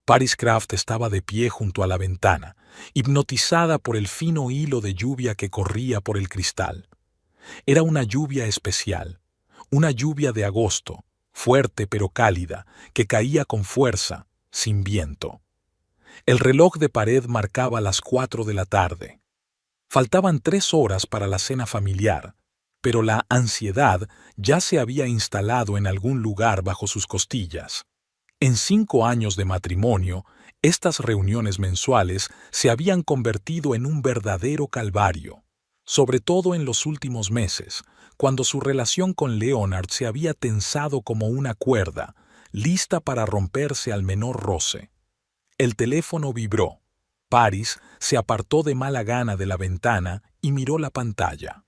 Paris Craft estaba de pie junto a la ventana, hipnotizada por el fino hilo de lluvia que corría por el cristal. Era una lluvia especial, una lluvia de agosto, fuerte pero cálida, que caía con fuerza, sin viento. El reloj de pared marcaba las 4 de la tarde. Faltaban 3 horas para la cena familiar, pero la ansiedad ya se había instalado en algún lugar bajo sus costillas. En 5 años de matrimonio, estas reuniones mensuales se habían convertido en un verdadero calvario, sobre todo en los últimos meses, cuando su relación con Leonard se había tensado como una cuerda, lista para romperse al menor roce. El teléfono vibró. Paris se apartó de mala gana de la ventana y miró la pantalla.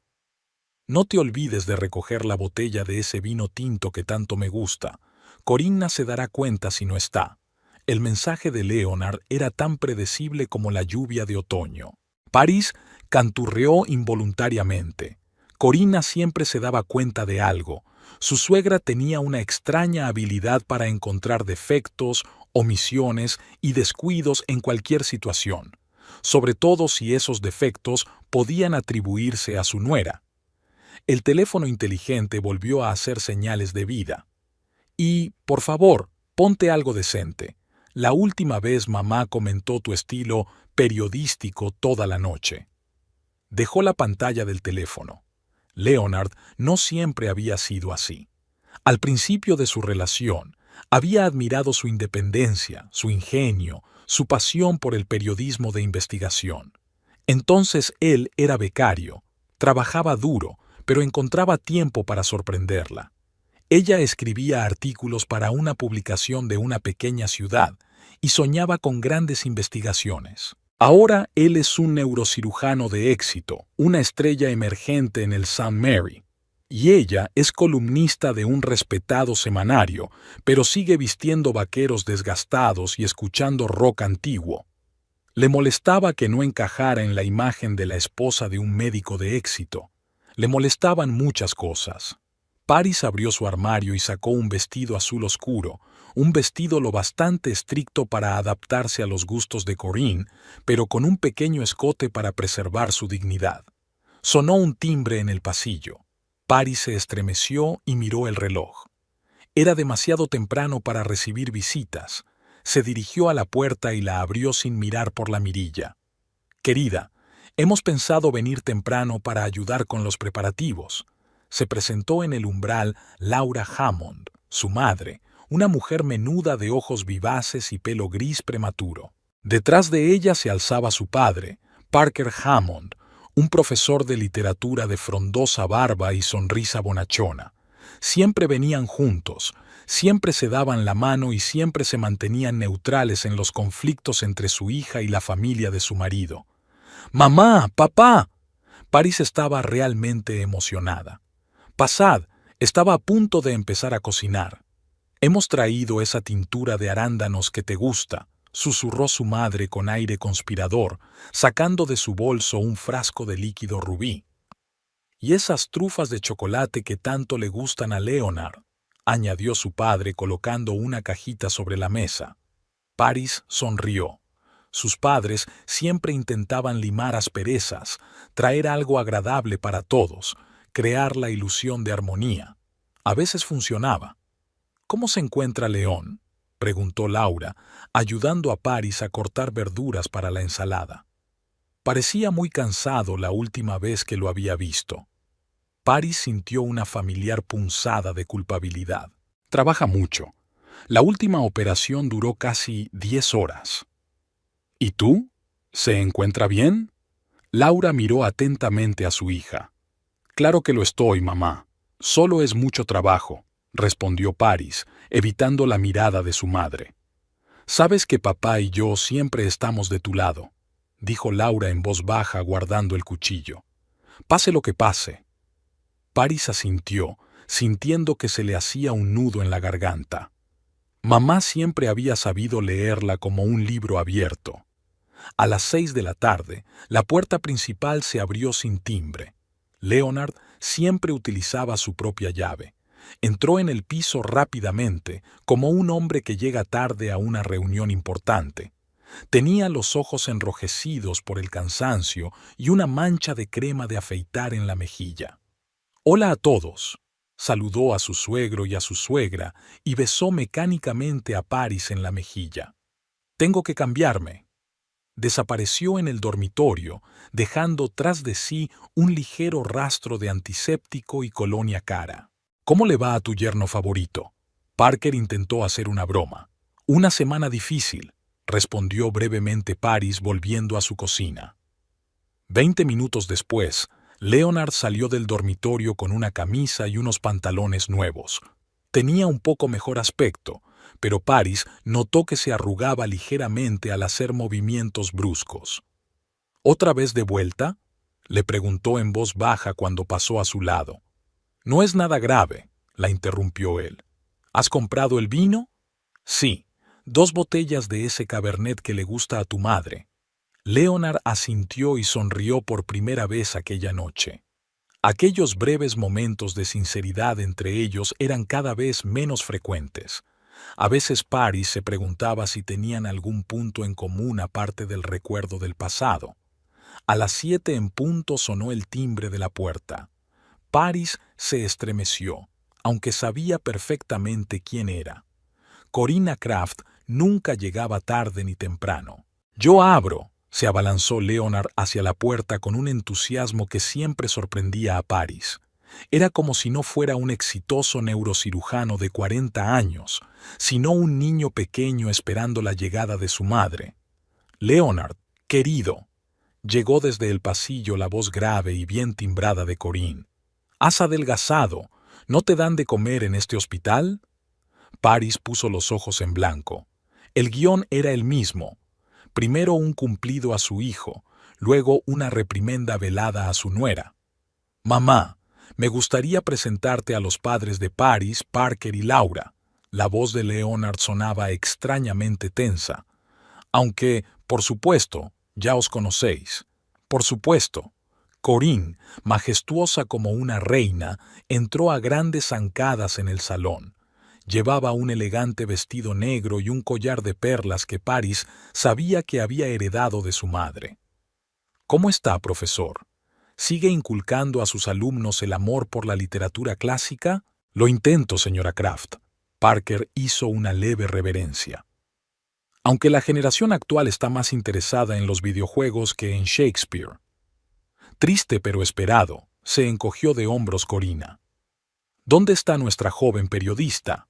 «No te olvides de recoger la botella de ese vino tinto que tanto me gusta. Corinna se dará cuenta si no está». El mensaje de Leonard era tan predecible como la lluvia de otoño. Paris canturreó involuntariamente. Corinna siempre se daba cuenta de algo. Su suegra tenía una extraña habilidad para encontrar defectos, omisiones y descuidos en cualquier situación, sobre todo si esos defectos podían atribuirse a su nuera. El teléfono inteligente volvió a hacer señales de vida. «Y, por favor, ponte algo decente. La última vez mamá comentó tu estilo periodístico toda la noche». Dejó la pantalla del teléfono. Leonard no siempre había sido así. Al principio de su relación, había admirado su independencia, su ingenio, su pasión por el periodismo de investigación. Entonces él era becario, trabajaba duro, pero encontraba tiempo para sorprenderla. Ella escribía artículos para una publicación de una pequeña ciudad y soñaba con grandes investigaciones. Ahora él es un neurocirujano de éxito, una estrella emergente en el St. Mary. Y ella es columnista de un respetado semanario, pero sigue vistiendo vaqueros desgastados y escuchando rock antiguo. Le molestaba que no encajara en la imagen de la esposa de un médico de éxito. Le molestaban muchas cosas. Paris abrió su armario y sacó un vestido azul oscuro, un vestido lo bastante estricto para adaptarse a los gustos de Corinne, pero con un pequeño escote para preservar su dignidad. Sonó un timbre en el pasillo. Paris se estremeció y miró el reloj. Era demasiado temprano para recibir visitas. Se dirigió a la puerta y la abrió sin mirar por la mirilla. «Querida, hemos pensado venir temprano para ayudar con los preparativos». Se presentó en el umbral Laura Hammond, su madre, una mujer menuda de ojos vivaces y pelo gris prematuro. Detrás de ella se alzaba su padre, Parker Hammond, un profesor de literatura de frondosa barba y sonrisa bonachona. Siempre venían juntos, siempre se daban la mano y siempre se mantenían neutrales en los conflictos entre su hija y la familia de su marido. «¡Mamá! ¡Papá!». Paris estaba realmente emocionada. «Pasad, estaba a punto de empezar a cocinar. Hemos traído esa tintura de arándanos que te gusta», susurró su madre con aire conspirador, sacando de su bolso un frasco de líquido rubí. «Y esas trufas de chocolate que tanto le gustan a Leonard», añadió su padre colocando una cajita sobre la mesa. Paris sonrió. Sus padres siempre intentaban limar asperezas, traer algo agradable para todos, crear la ilusión de armonía. A veces funcionaba. «¿Cómo se encuentra León?», preguntó Laura, ayudando a Paris a cortar verduras para la ensalada. Parecía muy cansado la última vez que lo había visto. Paris sintió una familiar punzada de culpabilidad. «Trabaja mucho. La última operación duró casi 10 horas». «¿Y tú? ¿Se encuentra bien?». Laura miró atentamente a su hija. «Claro que lo estoy, mamá. Solo es mucho trabajo», respondió Paris, evitando la mirada de su madre. «Sabes que papá y yo siempre estamos de tu lado», dijo Laura en voz baja guardando el cuchillo. «Pase lo que pase». Paris asintió, sintiendo que se le hacía un nudo en la garganta. Mamá siempre había sabido leerla como un libro abierto. A las 6 de la tarde, la puerta principal se abrió sin timbre. Leonard siempre utilizaba su propia llave, Entró en el piso rápidamente, como un hombre que llega tarde a una reunión importante. Tenía los ojos enrojecidos por el cansancio y una mancha de crema de afeitar en la mejilla. «Hola a todos», saludó a su suegro y a su suegra y besó mecánicamente a Paris en la mejilla. «Tengo que cambiarme». Desapareció en el dormitorio, dejando tras de sí un ligero rastro de antiséptico y colonia cara. «¿Cómo le va a tu yerno favorito?» Parker intentó hacer una broma. «Una semana difícil», respondió brevemente Paris volviendo a su cocina. 20 minutos después, Leonard salió del dormitorio con una camisa y unos pantalones nuevos. Tenía un poco mejor aspecto, pero Paris notó que se arrugaba ligeramente al hacer movimientos bruscos. «¿Otra vez de vuelta?», le preguntó en voz baja cuando pasó a su lado. «No es nada grave», la interrumpió él. «¿Has comprado el vino?» «Sí, 2 botellas de ese Cabernet que le gusta a tu madre». Leonard asintió y sonrió por primera vez aquella noche. Aquellos breves momentos de sinceridad entre ellos eran cada vez menos frecuentes. A veces Paris se preguntaba si tenían algún punto en común aparte del recuerdo del pasado. A las 7 en punto sonó el timbre de la puerta. Paris se estremeció, aunque sabía perfectamente quién era. Corina Kraft nunca llegaba tarde ni temprano. «Yo abro», se abalanzó Leonard hacia la puerta con un entusiasmo que siempre sorprendía a Paris. Era como si no fuera un exitoso neurocirujano de 40 años, sino un niño pequeño esperando la llegada de su madre. «Leonard, querido», llegó desde el pasillo la voz grave y bien timbrada de Corinne. «Has adelgazado. ¿No te dan de comer en este hospital?» Paris puso los ojos en blanco. El guión era el mismo. Primero un cumplido a su hijo, luego una reprimenda velada a su nuera. «Mamá, me gustaría presentarte a los padres de Paris, Parker y Laura». La voz de Leonard sonaba extrañamente tensa. «Aunque, por supuesto, ya os conocéis. Por supuesto». Corinne, majestuosa como una reina, entró a grandes zancadas en el salón. Llevaba un elegante vestido negro y un collar de perlas que Paris sabía que había heredado de su madre. «¿Cómo está, profesor? ¿Sigue inculcando a sus alumnos el amor por la literatura clásica?» «Lo intento, señora Kraft». Parker hizo una leve reverencia. «Aunque la generación actual está más interesada en los videojuegos que en Shakespeare». Triste pero esperado, se encogió de hombros Corina. «¿Dónde está nuestra joven periodista?»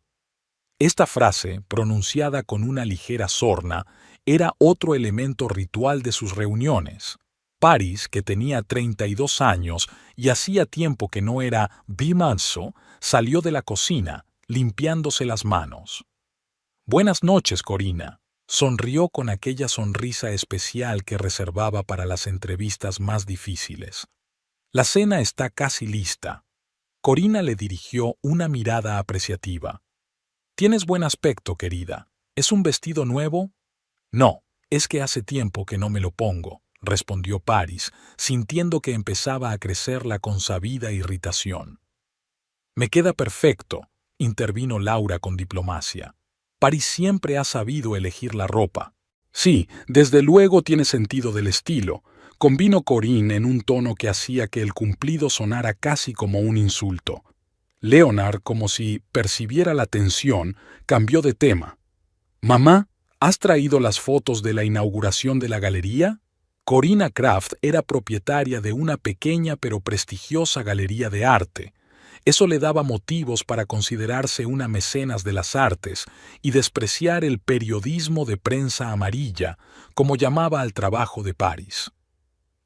Esta frase, pronunciada con una ligera sorna, era otro elemento ritual de sus reuniones. Paris, que tenía 32 años y hacía tiempo que no era bimanso, salió de la cocina, limpiándose las manos. «Buenas noches, Corina», sonrió con aquella sonrisa especial que reservaba para las entrevistas más difíciles. «La cena está casi lista». Corina le dirigió una mirada apreciativa. «Tienes buen aspecto, querida. ¿Es un vestido nuevo?» «No, es que hace tiempo que no me lo pongo», respondió Paris, sintiendo que empezaba a crecer la consabida irritación. «Me queda perfecto», intervino Laura con diplomacia. «Paris siempre ha sabido elegir la ropa». «Sí, desde luego tiene sentido del estilo», convino Corinne en un tono que hacía que el cumplido sonara casi como un insulto. Leonard, como si percibiera la tensión, cambió de tema. «Mamá, ¿has traído las fotos de la inauguración de la galería?» Corina Kraft era propietaria de una pequeña pero prestigiosa galería de arte. Eso le daba motivos para considerarse una mecenas de las artes y despreciar el periodismo de prensa amarilla, como llamaba al trabajo de Paris.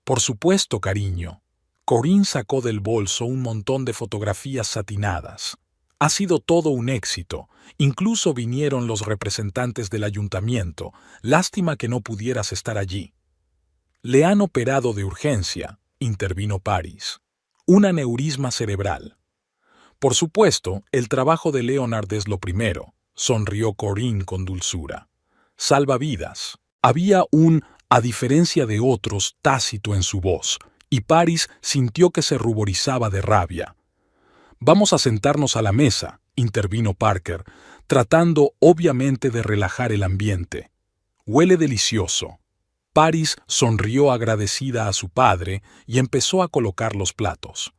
«Por supuesto, cariño». Corinne sacó del bolso un montón de fotografías satinadas. «Ha sido todo un éxito. Incluso vinieron los representantes del ayuntamiento. Lástima que no pudieras estar allí». «Le han operado de urgencia», intervino Paris. «Un aneurisma cerebral». «Por supuesto, el trabajo de Leonard es lo primero», sonrió Corinne con dulzura. «Salva vidas». Había un, a diferencia de otros, tácito en su voz, y Paris sintió que se ruborizaba de rabia. Vamos a sentarnos a la mesa, intervino Parker, tratando obviamente de relajar el ambiente. Huele delicioso. Paris sonrió agradecida a su padre y empezó a colocar los platos.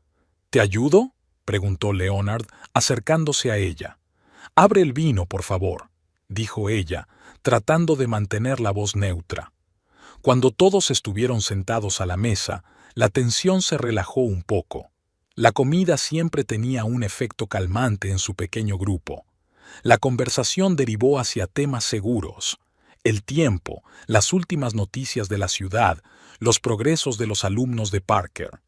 ¿Te ayudo?, preguntó Leonard, acercándose a ella. Abre el vino, por favor, dijo ella, tratando de mantener la voz neutra. Cuando todos estuvieron sentados a la mesa, la tensión se relajó un poco. La comida siempre tenía un efecto calmante en su pequeño grupo. La conversación derivó hacia temas seguros: el tiempo, las últimas noticias de la ciudad, los progresos de los alumnos de Parker.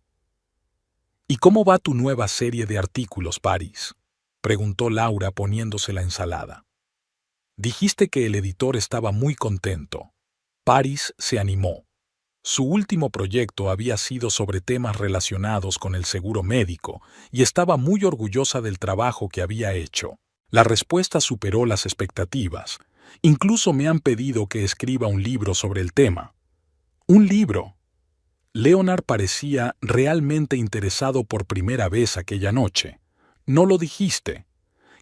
¿Y cómo va tu nueva serie de artículos, Paris?, preguntó Laura poniéndose la ensalada. Dijiste que el editor estaba muy contento. Paris se animó. Su último proyecto había sido sobre temas relacionados con el seguro médico y estaba muy orgullosa del trabajo que había hecho. La respuesta superó las expectativas. Incluso me han pedido que escriba un libro sobre el tema. ¿Un libro? Leonard parecía realmente interesado por primera vez aquella noche. No lo dijiste.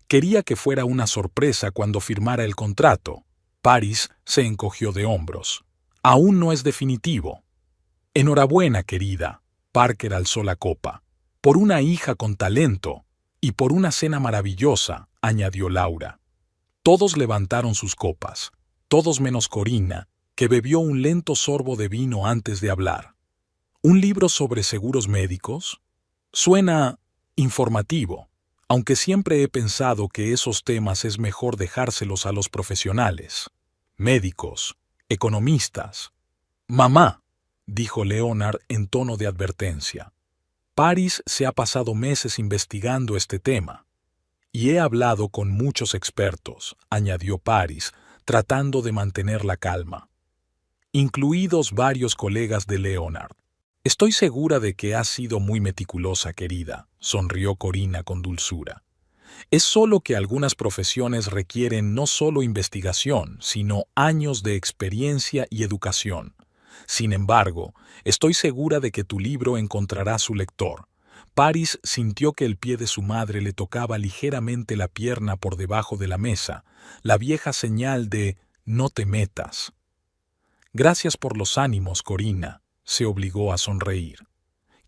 Quería que fuera una sorpresa cuando firmara el contrato. Paris se encogió de hombros. Aún no es definitivo. Enhorabuena, querida. Parker alzó la copa. Por una hija con talento y por una cena maravillosa, añadió Laura. Todos levantaron sus copas, todos menos Corina, que bebió un lento sorbo de vino antes de hablar. ¿Un libro sobre seguros médicos? Suena informativo, aunque siempre he pensado que esos temas es mejor dejárselos a los profesionales. Médicos, economistas. Mamá, dijo Leonard en tono de advertencia. Paris se ha pasado meses investigando este tema. Y he hablado con muchos expertos, añadió Paris, tratando de mantener la calma, incluidos varios colegas de Leonard. Estoy segura de que has sido muy meticulosa, querida, sonrió Corina con dulzura. Es solo que algunas profesiones requieren no solo investigación, sino años de experiencia y educación. Sin embargo, estoy segura de que tu libro encontrará su lector. Paris sintió que el pie de su madre le tocaba ligeramente la pierna por debajo de la mesa, la vieja señal de «no te metas». Gracias por los ánimos, Corina, se obligó a sonreír.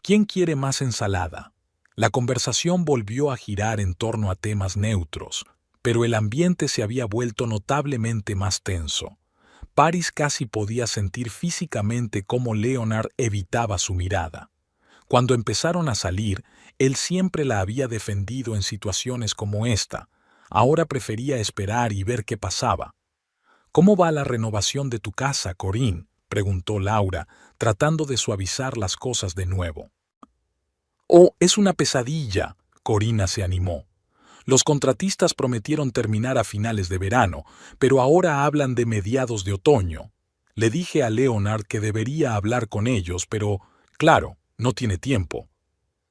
¿Quién quiere más ensalada? La conversación volvió a girar en torno a temas neutros, pero el ambiente se había vuelto notablemente más tenso. Paris casi podía sentir físicamente cómo Leonard evitaba su mirada. Cuando empezaron a salir, él siempre la había defendido en situaciones como esta. Ahora prefería esperar y ver qué pasaba. ¿Cómo va la renovación de tu casa, Corinne?, preguntó Laura, tratando de suavizar las cosas de nuevo. Oh, es una pesadilla, Corina se animó. Los contratistas prometieron terminar a finales de verano, pero ahora hablan de mediados de otoño. Le dije a Leonard que debería hablar con ellos, pero, claro, no tiene tiempo.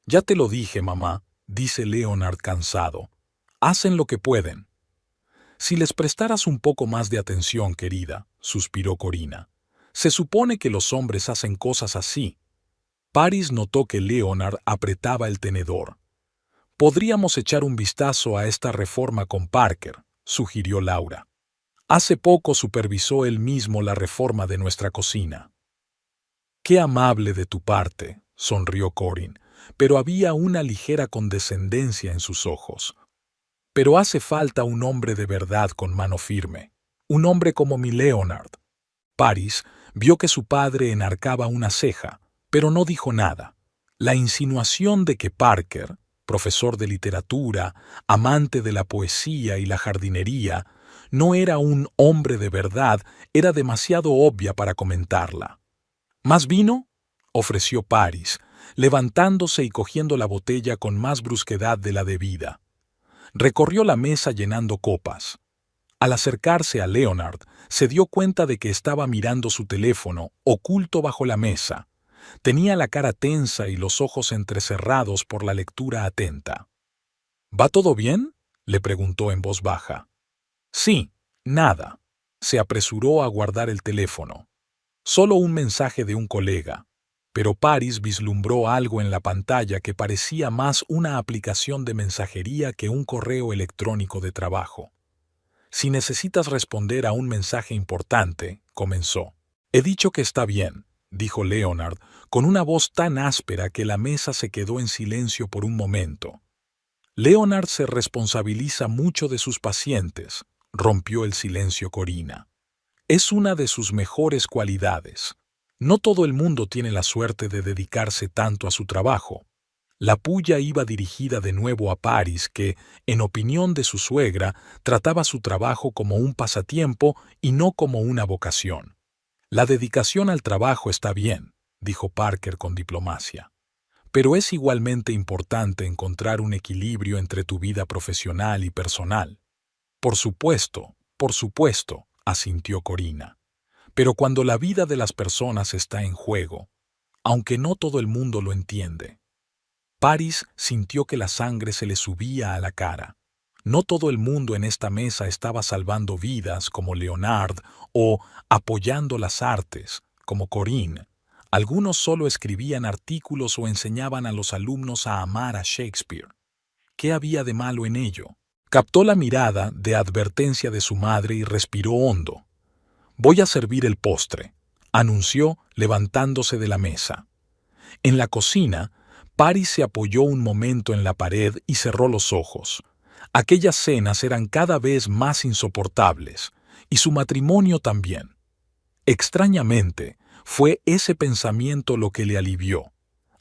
Ya te lo dije, mamá, dice Leonard cansado. Hacen lo que pueden. Si les prestaras un poco más de atención, querida, suspiró Corina. Se supone que los hombres hacen cosas así. Paris notó que Leonard apretaba el tenedor. Podríamos echar un vistazo a esta reforma con Parker, sugirió Laura. Hace poco supervisó él mismo la reforma de nuestra cocina. Qué amable de tu parte, sonrió Corinne, pero había una ligera condescendencia en sus ojos. Pero hace falta un hombre de verdad con mano firme, un hombre como mi Leonard. Paris vio que su padre enarcaba una ceja, pero no dijo nada. La insinuación de que Parker, profesor de literatura, amante de la poesía y la jardinería, no era un hombre de verdad, era demasiado obvia para comentarla. ¿Más vino?, ofreció Paris, levantándose y cogiendo la botella con más brusquedad de la debida. Recorrió la mesa llenando copas. Al acercarse a Leonard, se dio cuenta de que estaba mirando su teléfono, oculto bajo la mesa. Tenía la cara tensa y los ojos entrecerrados por la lectura atenta. ¿Va todo bien?, le preguntó en voz baja. Sí, nada. Se apresuró a guardar el teléfono. Solo un mensaje de un colega. pero Paris vislumbró algo en la pantalla que parecía más una aplicación de mensajería que un correo electrónico de trabajo. «Si necesitas responder a un mensaje importante», comenzó. «He dicho que está bien», dijo Leonard, con una voz tan áspera que la mesa se quedó en silencio por un momento. «Leonard se responsabiliza mucho de sus pacientes», rompió el silencio Corina. «Es una de sus mejores cualidades. No todo el mundo tiene la suerte de dedicarse tanto a su trabajo». La puya iba dirigida de nuevo a Paris, que, en opinión de su suegra, trataba su trabajo como un pasatiempo y no como una vocación. «La dedicación al trabajo está bien», dijo Parker con diplomacia. «Pero es igualmente importante encontrar un equilibrio entre tu vida profesional y personal». Por supuesto», asintió Corina. «Pero cuando la vida de las personas está en juego, aunque no todo el mundo lo entiende». Paris sintió que la sangre se le subía a la cara. No todo el mundo en esta mesa estaba salvando vidas como Leonard o apoyando las artes como Corinne. Algunos solo escribían artículos o enseñaban a los alumnos a amar a Shakespeare. ¿Qué había de malo en ello? Captó la mirada de advertencia de su madre y respiró hondo. «Voy a servir el postre», anunció levantándose de la mesa. En la cocina, Paris se apoyó un momento en la pared y cerró los ojos. Aquellas cenas eran cada vez más insoportables, y su matrimonio también. Extrañamente, fue ese pensamiento lo que le alivió.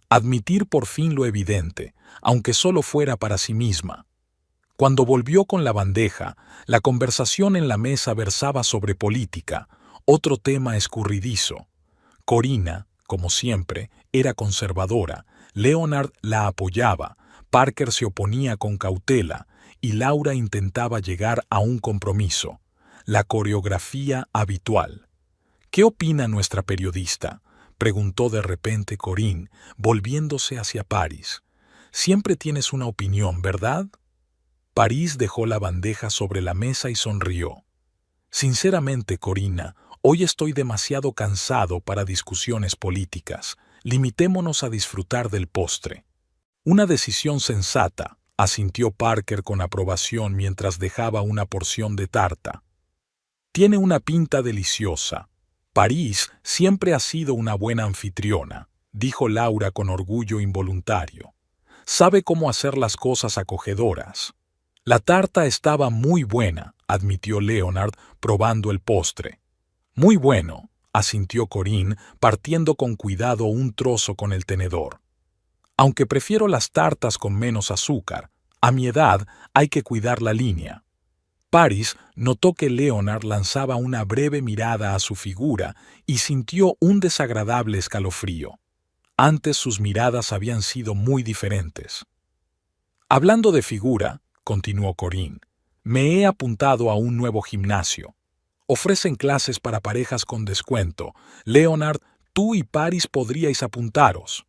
Admitir por fin lo evidente, aunque solo fuera para sí misma. Cuando volvió con la bandeja, la conversación en la mesa versaba sobre política, otro tema escurridizo. Corina, como siempre, era conservadora. Leonard la apoyaba, Parker se oponía con cautela y Laura intentaba llegar a un compromiso. La coreografía habitual. «¿Qué opina nuestra periodista?», preguntó de repente Corinne, volviéndose hacia Paris. «Siempre tienes una opinión, ¿verdad?». Paris dejó la bandeja sobre la mesa y sonrió. «Sinceramente, Corina, hoy estoy demasiado cansado para discusiones políticas. Limitémonos a disfrutar del postre». «Una decisión sensata», asintió Parker con aprobación mientras dejaba una porción de tarta. «Tiene una pinta deliciosa. Paris siempre ha sido una buena anfitriona», dijo Laura con orgullo involuntario. «Sabe cómo hacer las cosas acogedoras». «La tarta estaba muy buena», admitió Leonard, probando el postre. «Muy bueno», asintió Corinne, partiendo con cuidado un trozo con el tenedor. «Aunque prefiero las tartas con menos azúcar, a mi edad hay que cuidar la línea». Paris notó que Leonard lanzaba una breve mirada a su figura y sintió un desagradable escalofrío. Antes sus miradas habían sido muy diferentes. «Hablando de figura», continuó Corinne, «me he apuntado a un nuevo gimnasio. Ofrecen clases para parejas con descuento. Leonard, tú y Paris podríais apuntaros».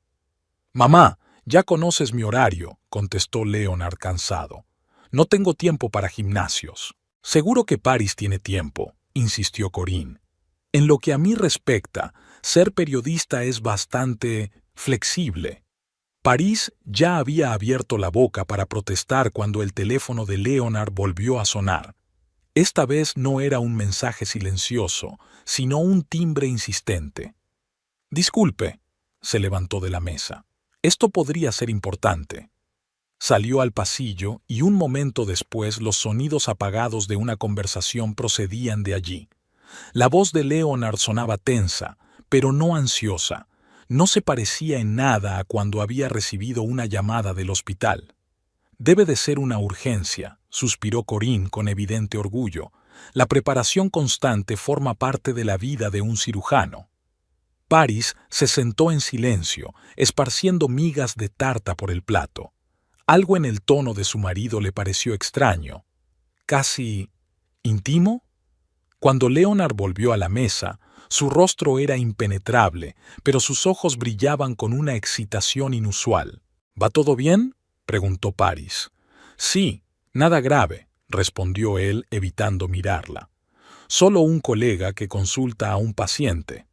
«Mamá, ya conoces mi horario», contestó Leonard cansado. «No tengo tiempo para gimnasios». «Seguro que Paris tiene tiempo», insistió Corinne. «En lo que a mí respecta, ser periodista es bastante flexible». Paris ya había abierto la boca para protestar cuando el teléfono de Leonard volvió a sonar. Esta vez no era un mensaje silencioso, sino un timbre insistente. «Disculpe», se levantó de la mesa. «Esto podría ser importante». Salió al pasillo y un momento después los sonidos apagados de una conversación procedían de allí. La voz de Leonard sonaba tensa, pero no ansiosa. No se parecía en nada a cuando había recibido una llamada del hospital. «Debe de ser una urgencia», suspiró Corinne con evidente orgullo. «La preparación constante forma parte de la vida de un cirujano». Paris se sentó en silencio, esparciendo migas de tarta por el plato. Algo en el tono de su marido le pareció extraño. ¿Casi íntimo? Cuando Leonard volvió a la mesa, su rostro era impenetrable, pero sus ojos brillaban con una excitación inusual. «¿Va todo bien?», preguntó Paris. «Sí, nada grave», respondió él, evitando mirarla. «Solo un colega que consulta a un paciente».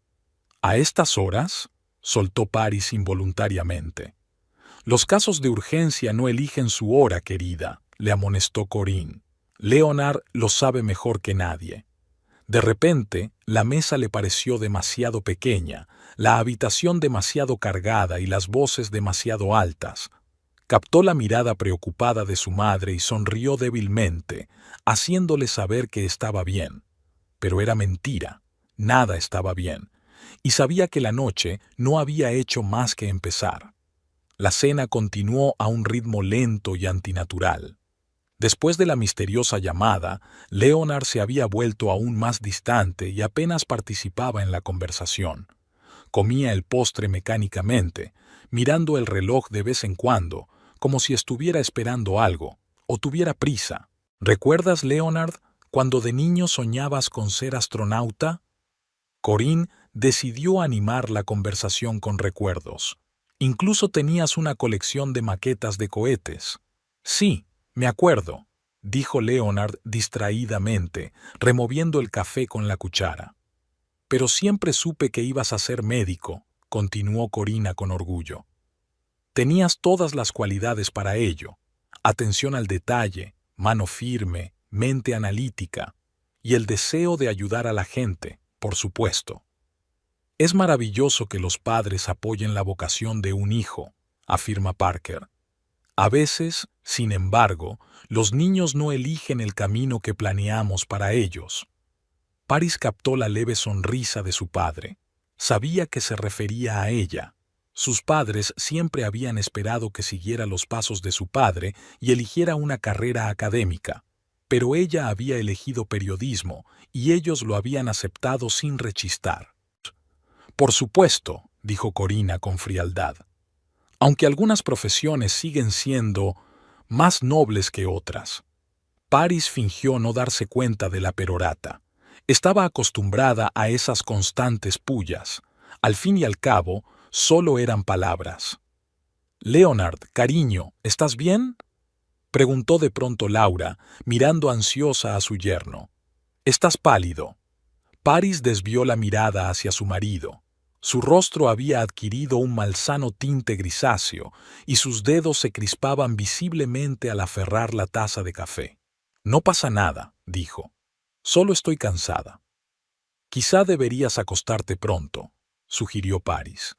«¿A estas horas?». soltó Paris involuntariamente. Los casos de urgencia no eligen su hora, querida, le amonestó Corinne. Leonard lo sabe mejor que nadie. De repente, la mesa le pareció demasiado pequeña, la habitación demasiado cargada y las voces demasiado altas. Captó la mirada preocupada de su madre y sonrió débilmente, haciéndole saber que estaba bien. Pero era mentira, nada estaba bien, y sabía que la noche no había hecho más que empezar. La cena continuó a un ritmo lento y antinatural. Después de la misteriosa llamada, Leonard se había vuelto aún más distante y apenas participaba en la conversación. Comía el postre mecánicamente, mirando el reloj de vez en cuando, como si estuviera esperando algo, o tuviera prisa. ¿Recuerdas, Leonard, cuando de niño soñabas con ser astronauta? Corinne decidió animar la conversación con recuerdos. Incluso tenías una colección de maquetas de cohetes. Sí, me acuerdo, dijo Leonard distraídamente, removiendo el café con la cuchara. Pero siempre supe que ibas a ser médico, continuó Corina con orgullo. Tenías todas las cualidades para ello: atención al detalle, mano firme, mente analítica y el deseo de ayudar a la gente, por supuesto. Es maravilloso que los padres apoyen la vocación de un hijo, afirma Parker. A veces, sin embargo, los niños no eligen el camino que planeamos para ellos. Paris captó la leve sonrisa de su padre. Sabía que se refería a ella. Sus padres siempre habían esperado que siguiera los pasos de su padre y eligiera una carrera académica, pero ella había elegido periodismo y ellos lo habían aceptado sin rechistar. Por supuesto, dijo Corina con frialdad. Aunque algunas profesiones siguen siendo más nobles que otras. Paris fingió no darse cuenta de la perorata. Estaba acostumbrada a esas constantes pullas. Al fin y al cabo, solo eran palabras. «Leonard, cariño, ¿estás bien?», preguntó de pronto Laura, mirando ansiosa a su yerno. «Estás pálido». Paris desvió la mirada hacia su marido. Su rostro había adquirido un malsano tinte grisáceo y sus dedos se crispaban visiblemente al aferrar la taza de café. «No pasa nada», dijo. «Solo estoy cansada». «Quizá deberías acostarte pronto», sugirió Paris.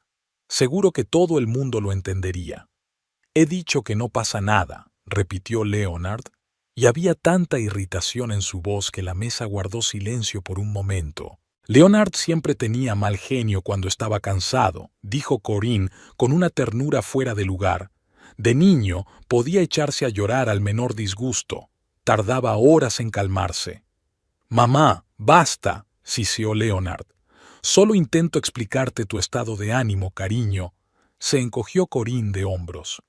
«Seguro que todo el mundo lo entendería». «He dicho que no pasa nada», repitió Leonard, y había tanta irritación en su voz que la mesa guardó silencio por un momento. «Leonard siempre tenía mal genio cuando estaba cansado», dijo Corinne con una ternura fuera de lugar. «De niño podía echarse a llorar al menor disgusto. Tardaba horas en calmarse». «Mamá, basta», siseó Leonard. «Solo intento explicarte tu estado de ánimo, cariño». Se encogió Corinne de hombros.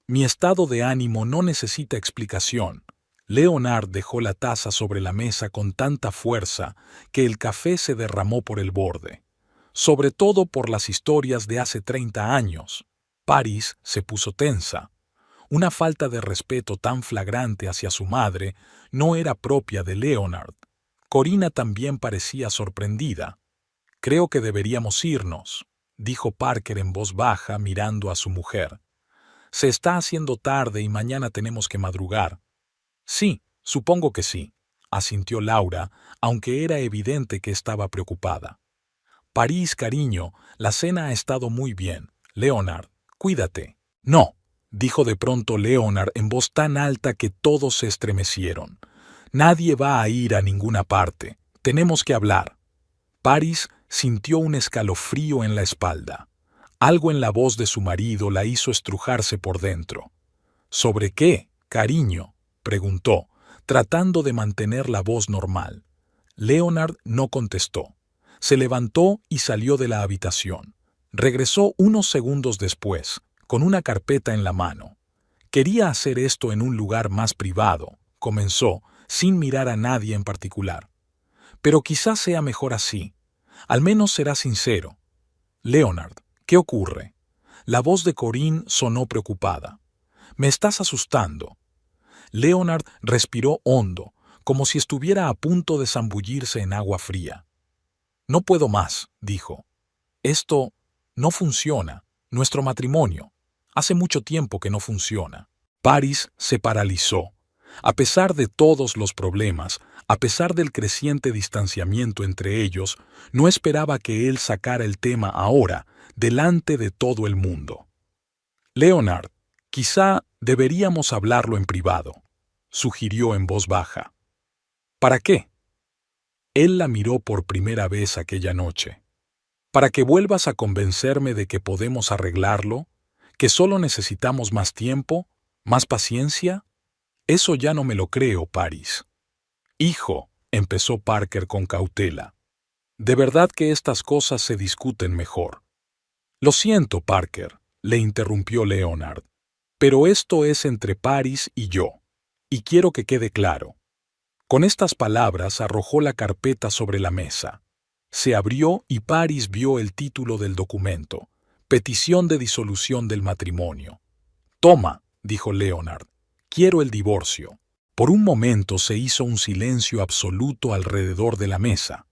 «Mi estado de ánimo no necesita explicación». Leonard dejó la taza sobre la mesa con tanta fuerza que el café se derramó por el borde. Sobre todo por las historias de hace 30 años. Paris se puso tensa. Una falta de respeto tan flagrante hacia su madre no era propia de Leonard. Corina también parecía sorprendida. «Creo que deberíamos irnos», dijo Parker en voz baja mirando a su mujer. «Se está haciendo tarde y mañana tenemos que madrugar». «Sí, supongo que sí», asintió Laura, aunque era evidente que estaba preocupada. «París, cariño, la cena ha estado muy bien. Leonard, cuídate». «No», dijo de pronto Leonard en voz tan alta que todos se estremecieron. «Nadie va a ir a ninguna parte. Tenemos que hablar». Paris sintió un escalofrío en la espalda. Algo en la voz de su marido la hizo estrujarse por dentro. «¿Sobre qué, cariño?», preguntó, tratando de mantener la voz normal. Leonard no contestó. Se levantó y salió de la habitación. Regresó unos segundos después, con una carpeta en la mano. «Quería hacer esto en un lugar más privado», comenzó, sin mirar a nadie en particular. «Pero quizás sea mejor así. Al menos será sincero». «Leonard, ¿qué ocurre?». La voz de Corinne sonó preocupada. «Me estás asustando». Leonard respiró hondo, como si estuviera a punto de zambullirse en agua fría. «No puedo más», dijo. «Esto No funciona. Nuestro matrimonio. Hace mucho tiempo que no funciona. Paris se paralizó. A pesar de todos los problemas, a pesar del creciente distanciamiento entre ellos, no esperaba que él sacara el tema ahora, delante de todo el mundo. Leonard, quizá deberíamos hablarlo en privado, sugirió en voz baja. ¿Para qué? Él la miró por primera vez aquella noche. ¿Para que vuelvas a convencerme de que podemos arreglarlo? ¿Que solo necesitamos más tiempo? ¿Más paciencia? Eso ya no me lo creo, Paris. Hijo, empezó Parker con cautela. De verdad que estas cosas se discuten mejor. Lo siento, Parker, le interrumpió Leonard. Pero esto es entre Paris y yo. Y quiero que quede claro. Con estas palabras arrojó la carpeta sobre la mesa. Se abrió y Paris vio el título del documento. Petición de disolución del matrimonio. Toma, dijo Leonard. Quiero el divorcio. Por un momento se hizo un silencio absoluto alrededor de la mesa.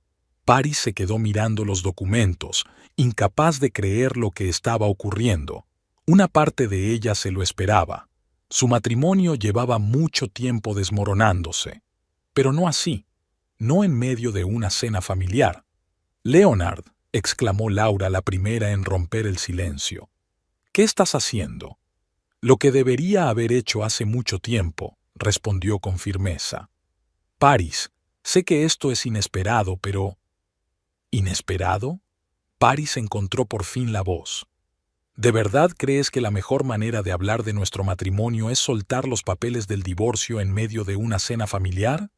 Paris se quedó mirando los documentos, incapaz de creer lo que estaba ocurriendo. Una parte de ella se lo esperaba. Su matrimonio llevaba mucho tiempo desmoronándose. Pero no así, no en medio de una cena familiar. Leonard, exclamó Laura la primera en romper el silencio. ¿Qué estás haciendo? Lo que debería haber hecho hace mucho tiempo, respondió con firmeza. Paris, sé que esto es inesperado, pero... ¿Inesperado? Paris encontró por fin la voz. ¿De verdad crees que la mejor manera de hablar de nuestro matrimonio es soltar los papeles del divorcio en medio de una cena familiar?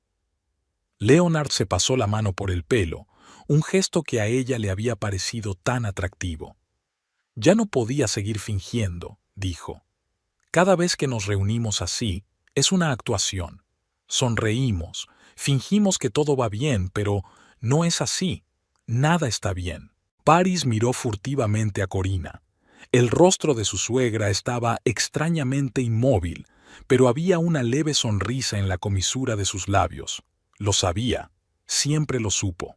Leonard se pasó la mano por el pelo, un gesto que a ella le había parecido tan atractivo. Ya no podía seguir fingiendo, dijo. Cada vez que nos reunimos así, es una actuación. Sonreímos, fingimos que todo va bien, pero no es así. Nada está bien. Paris miró furtivamente a Corina. El rostro de su suegra estaba extrañamente inmóvil, pero había una leve sonrisa en la comisura de sus labios. Lo sabía, siempre lo supo.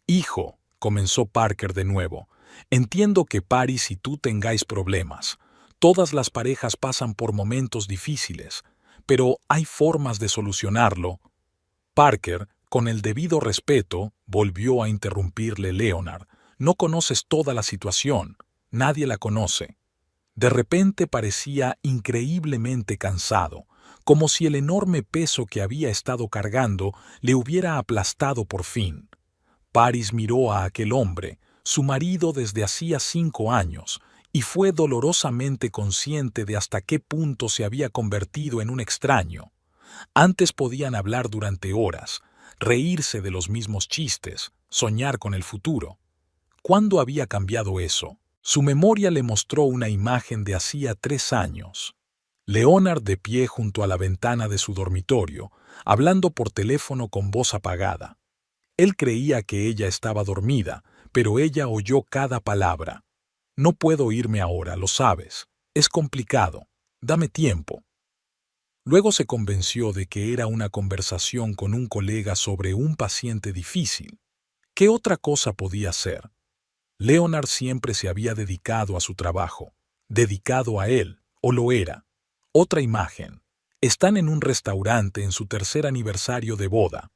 Hijo, comenzó Parker de nuevo, entiendo que Paris y tú tengáis problemas. Todas las parejas pasan por momentos difíciles, pero hay formas de solucionarlo. Parker, con el debido respeto, volvió a interrumpirle Leonard. No conoces toda la situación, nadie la conoce. De repente parecía increíblemente cansado, como si el enorme peso que había estado cargando le hubiera aplastado por fin. Paris miró a aquel hombre, su marido desde hacía 5 años, y fue dolorosamente consciente de hasta qué punto se había convertido en un extraño. Antes podían hablar durante horas, reírse de los mismos chistes, soñar con el futuro. ¿Cuándo había cambiado eso? Su memoria le mostró una imagen de hacía 3 años. Leonard de pie junto a la ventana de su dormitorio, hablando por teléfono con voz apagada. Él creía que ella estaba dormida, pero ella oyó cada palabra. No puedo irme ahora, lo sabes. Es complicado. Dame tiempo. Luego se convenció de que era una conversación con un colega sobre un paciente difícil. ¿Qué otra cosa podía ser? Leonard siempre se había dedicado a su trabajo. Dedicado a él, o lo era. Otra imagen. Están en un restaurante en su 3er aniversario de boda.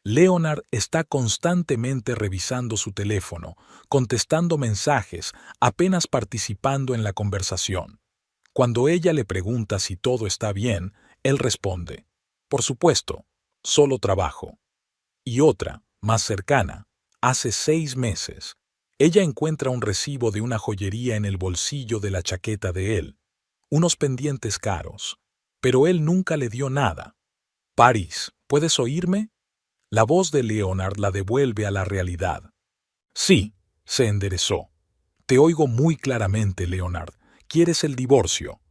Leonard está constantemente revisando su teléfono, contestando mensajes, apenas participando en la conversación. Cuando ella le pregunta si todo está bien, él responde, por supuesto, solo trabajo. Y otra, más cercana, hace 6 meses. Ella encuentra un recibo de una joyería en el bolsillo de la chaqueta de él, unos pendientes caros, pero él nunca le dio nada. Paris, ¿puedes oírme? La voz de Leonard la devuelve a la realidad. Sí, se enderezó. Te oigo muy claramente, Leonard. ¿Quieres el divorcio?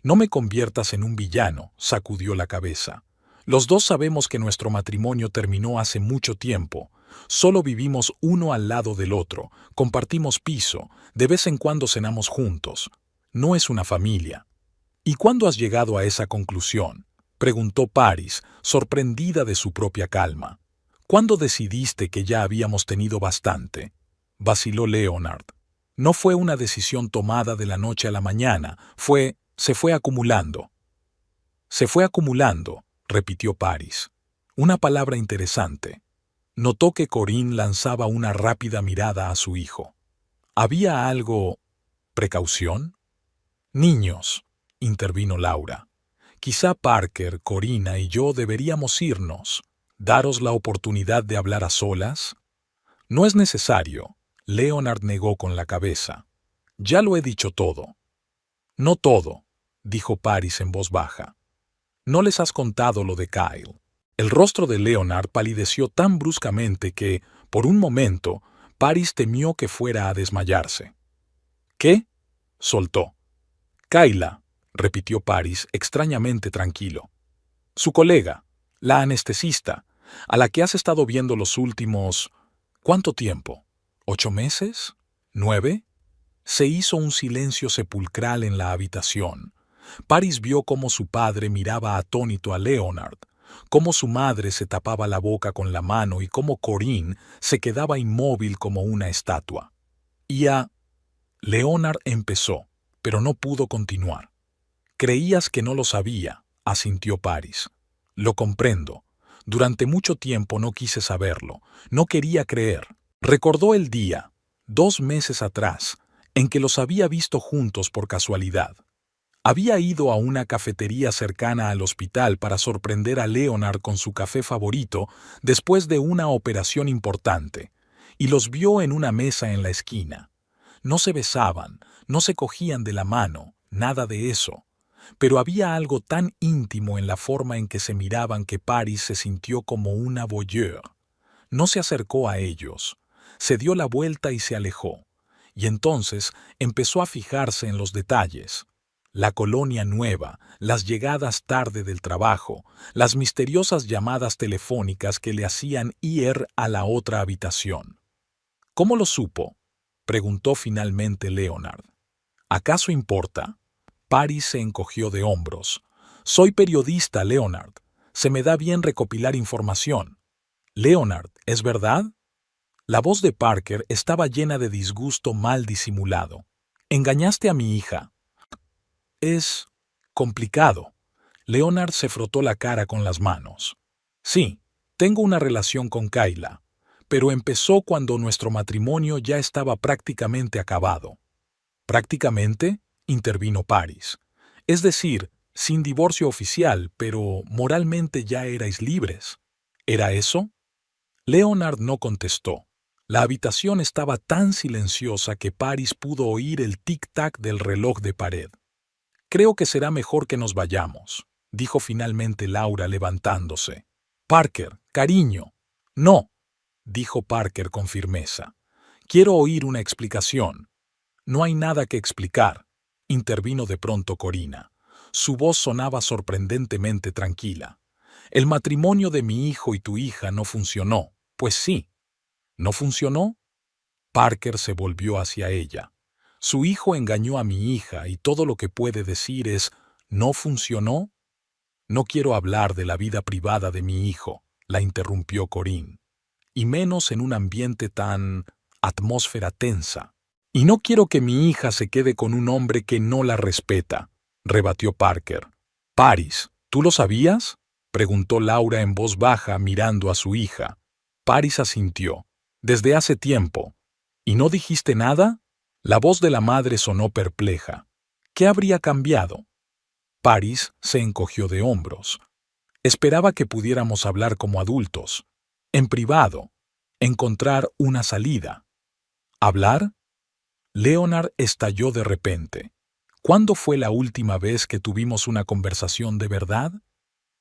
No me conviertas en un villano, sacudió la cabeza. Los dos sabemos que nuestro matrimonio terminó hace mucho tiempo. Solo vivimos uno al lado del otro, compartimos piso, de vez en cuando cenamos juntos. No es una familia. ¿Y cuándo has llegado a esa conclusión? Preguntó Paris, sorprendida de su propia calma. ¿Cuándo decidiste que ya habíamos tenido bastante? Vaciló Leonard. No fue una decisión tomada de la noche a la mañana, se fue acumulando. Se fue acumulando, repitió Paris. Una palabra interesante. Notó que Corinne lanzaba una rápida mirada a su hijo. ¿Había algo... precaución? Niños, intervino Laura. Quizá Parker, Corina y yo deberíamos irnos. ¿Daros la oportunidad de hablar a solas? No es necesario. Leonard negó con la cabeza. Ya lo he dicho todo. No todo, dijo Paris en voz baja. No les has contado lo de Kyle. El rostro de Leonard palideció tan bruscamente que, por un momento, Paris temió que fuera a desmayarse. ¿Qué? Soltó. Kayla, repitió Paris extrañamente tranquilo. Su colega, la anestesista, a la que has estado viendo los últimos... ¿Cuánto tiempo? ¿8 meses? ¿9? Se hizo un silencio sepulcral en la habitación. Paris vio cómo su padre miraba atónito a Leonard, cómo su madre se tapaba la boca con la mano y cómo Corinne se quedaba inmóvil como una estatua. Leonard empezó, pero no pudo continuar. Creías que no lo sabía, asintió Paris. Lo comprendo. Durante mucho tiempo no quise saberlo, no quería creer. Recordó el día, 2 meses atrás, en que los había visto juntos por casualidad. Había ido a una cafetería cercana al hospital para sorprender a Leonard con su café favorito después de una operación importante, y los vio en una mesa en la esquina. No se besaban, no se cogían de la mano, nada de eso. Pero había algo tan íntimo en la forma en que se miraban que Paris se sintió como una voyeur. No se acercó a ellos, se dio la vuelta y se alejó, y entonces empezó a fijarse en los detalles. La colonia nueva, las llegadas tarde del trabajo, las misteriosas llamadas telefónicas que le hacían ir a la otra habitación. ¿Cómo lo supo?, preguntó finalmente Leonard. ¿Acaso importa? Paris se encogió de hombros. Soy periodista, Leonard. Se me da bien recopilar información. Leonard, ¿es verdad? La voz de Parker estaba llena de disgusto mal disimulado. Engañaste a mi hija. Es complicado. Leonard se frotó la cara con las manos. Sí, tengo una relación con Kayla, pero empezó cuando nuestro matrimonio ya estaba prácticamente acabado. ¿Prácticamente?, intervino Paris. Es decir, sin divorcio oficial, pero moralmente ya erais libres. ¿Era eso? Leonard no contestó. La habitación estaba tan silenciosa que Paris pudo oír el tic-tac del reloj de pared. Creo que será mejor que nos vayamos, dijo finalmente Laura levantándose. Parker, cariño. No, dijo Parker con firmeza. Quiero oír una explicación. No hay nada que explicar, intervino de pronto Corina. Su voz sonaba sorprendentemente tranquila. El matrimonio de mi hijo y tu hija no funcionó. Pues sí. ¿No funcionó? Parker se volvió hacia ella. Su hijo engañó a mi hija y todo lo que puede decir es ¿no funcionó? No quiero hablar de la vida privada de mi hijo, la interrumpió Corinne. Y menos en un ambiente tan... atmósfera tensa. Y no quiero que mi hija se quede con un hombre que no la respeta, rebatió Parker. Paris, ¿tú lo sabías?, preguntó Laura en voz baja mirando a su hija. Paris asintió. Desde hace tiempo. ¿Y no dijiste nada? La voz de la madre sonó perpleja. ¿Qué habría cambiado? Paris se encogió de hombros. Esperaba que pudiéramos hablar como adultos, en privado, encontrar una salida. ¿Hablar? Leonard estalló de repente. ¿Cuándo fue la última vez que tuvimos una conversación de verdad?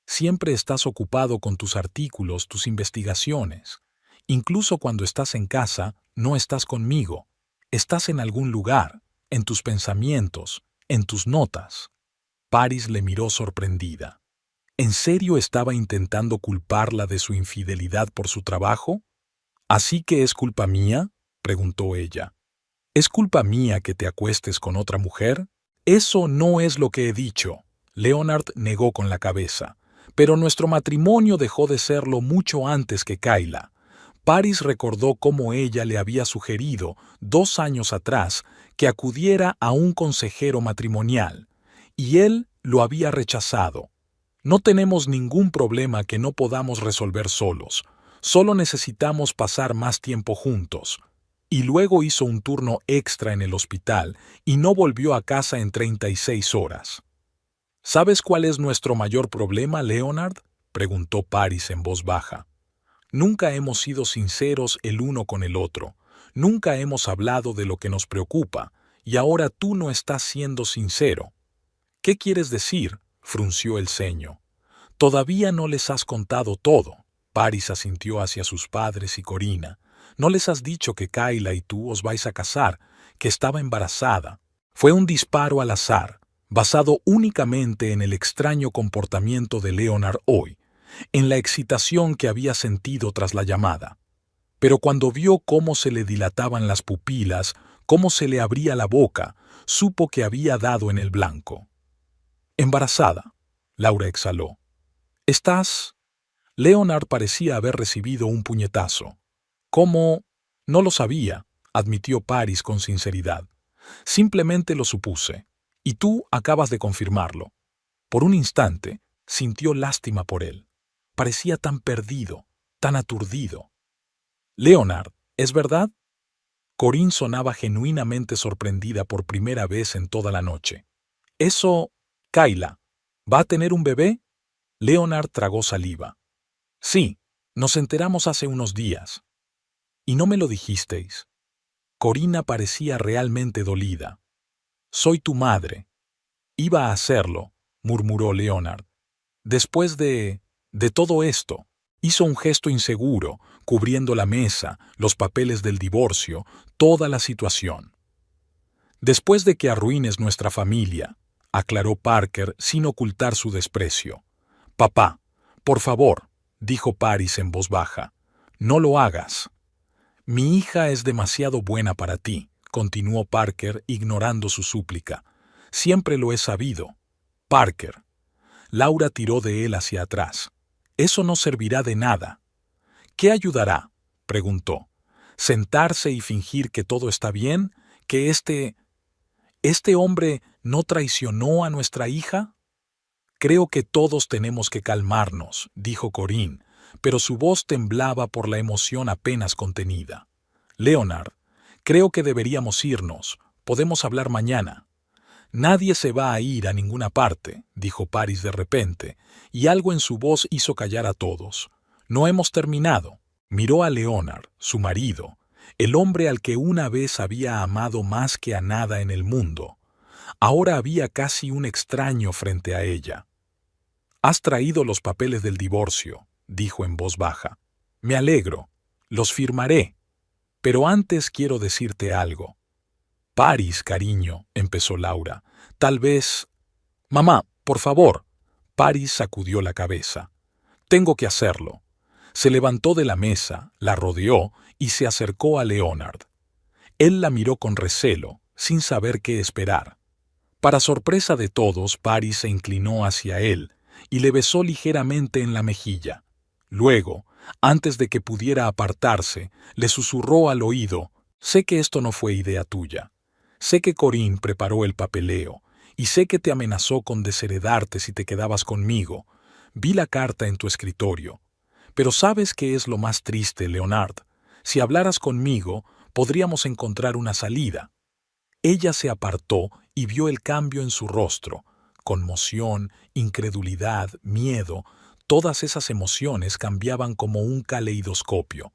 Siempre estás ocupado con tus artículos, tus investigaciones. Incluso cuando estás en casa, no estás conmigo. Estás en algún lugar, en tus pensamientos, en tus notas. Paris le miró sorprendida. ¿En serio estaba intentando culparla de su infidelidad por su trabajo? ¿Así que es culpa mía?, preguntó ella. ¿Es culpa mía que te acuestes con otra mujer? Eso no es lo que he dicho. Leonard negó con la cabeza. Pero nuestro matrimonio dejó de serlo mucho antes que Kayla. Paris recordó cómo ella le había sugerido 2 años atrás que acudiera a un consejero matrimonial, y él lo había rechazado. No tenemos ningún problema que no podamos resolver solos, solo necesitamos pasar más tiempo juntos. Y luego hizo un turno extra en el hospital y no volvió a casa en 36 horas. ¿Sabes cuál es nuestro mayor problema, Leonard?, preguntó Paris en voz baja. Nunca hemos sido sinceros el uno con el otro, nunca hemos hablado de lo que nos preocupa, y ahora tú no estás siendo sincero. ¿Qué quieres decir?, frunció el ceño. Todavía no les has contado todo. Paris asintió hacia sus padres y Corina. No les has dicho que Kayla y tú os vais a casar, que estaba embarazada. Fue un disparo al azar, basado únicamente en el extraño comportamiento de Leonard hoy, en la excitación que había sentido tras la llamada. Pero cuando vio cómo se le dilataban las pupilas, cómo se le abría la boca, supo que había dado en el blanco. «Embarazada», Laura exhaló. «¿Estás...?» Leonard parecía haber recibido un puñetazo. «¿Cómo...?» «No lo sabía», admitió Paris con sinceridad. «Simplemente lo supuse. Y tú acabas de confirmarlo». Por un instante, sintió lástima por él. Parecía tan perdido, tan aturdido. «Leonard, ¿es verdad?» Corinne sonaba genuinamente sorprendida por primera vez en toda la noche. «Eso... Kayla, ¿va a tener un bebé?» Leonard tragó saliva. «Sí, nos enteramos hace unos días». «¿Y no me lo dijisteis?» Corina parecía realmente dolida. «Soy tu madre». «Iba a hacerlo», murmuró Leonard. «Después de todo esto». Hizo un gesto inseguro, cubriendo la mesa, los papeles del divorcio, toda la situación. «Después de que arruines nuestra familia», aclaró Parker sin ocultar su desprecio. «Papá, por favor», dijo Paris en voz baja, «no lo hagas». «Mi hija es demasiado buena para ti», continuó Parker ignorando su súplica. «Siempre lo he sabido». «Parker». Laura tiró de él hacia atrás. «Eso no servirá de nada». «¿Qué ayudará?», preguntó. «¿Sentarse y fingir que todo está bien? ¿Que este hombre no traicionó a nuestra hija?» «Creo que todos tenemos que calmarnos», dijo Corinne, pero su voz temblaba por la emoción apenas contenida. «Leonard, creo que deberíamos irnos. Podemos hablar mañana». «Nadie se va a ir a ninguna parte», dijo Paris de repente, y algo en su voz hizo callar a todos. «No hemos terminado». Miró a Leonard, su marido, el hombre al que una vez había amado más que a nada en el mundo. Ahora había casi un extraño frente a ella. «Has traído los papeles del divorcio», dijo en voz baja. «Me alegro. Los firmaré. Pero antes quiero decirte algo». «Paris, cariño», empezó Laura. «Tal vez...» «Mamá, por favor». Paris sacudió la cabeza. «Tengo que hacerlo». Se levantó de la mesa, la rodeó y se acercó a Leonard. Él la miró con recelo, sin saber qué esperar. Para sorpresa de todos, Paris se inclinó hacia él y le besó ligeramente en la mejilla. Luego, antes de que pudiera apartarse, le susurró al oído: «Sé que esto no fue idea tuya. Sé que Corinne preparó el papeleo, y sé que te amenazó con desheredarte si te quedabas conmigo. Vi la carta en tu escritorio. Pero ¿sabes qué es lo más triste, Leonard? Si hablaras conmigo, podríamos encontrar una salida». Ella se apartó y vio el cambio en su rostro. Conmoción, incredulidad, miedo, todas esas emociones cambiaban como un caleidoscopio.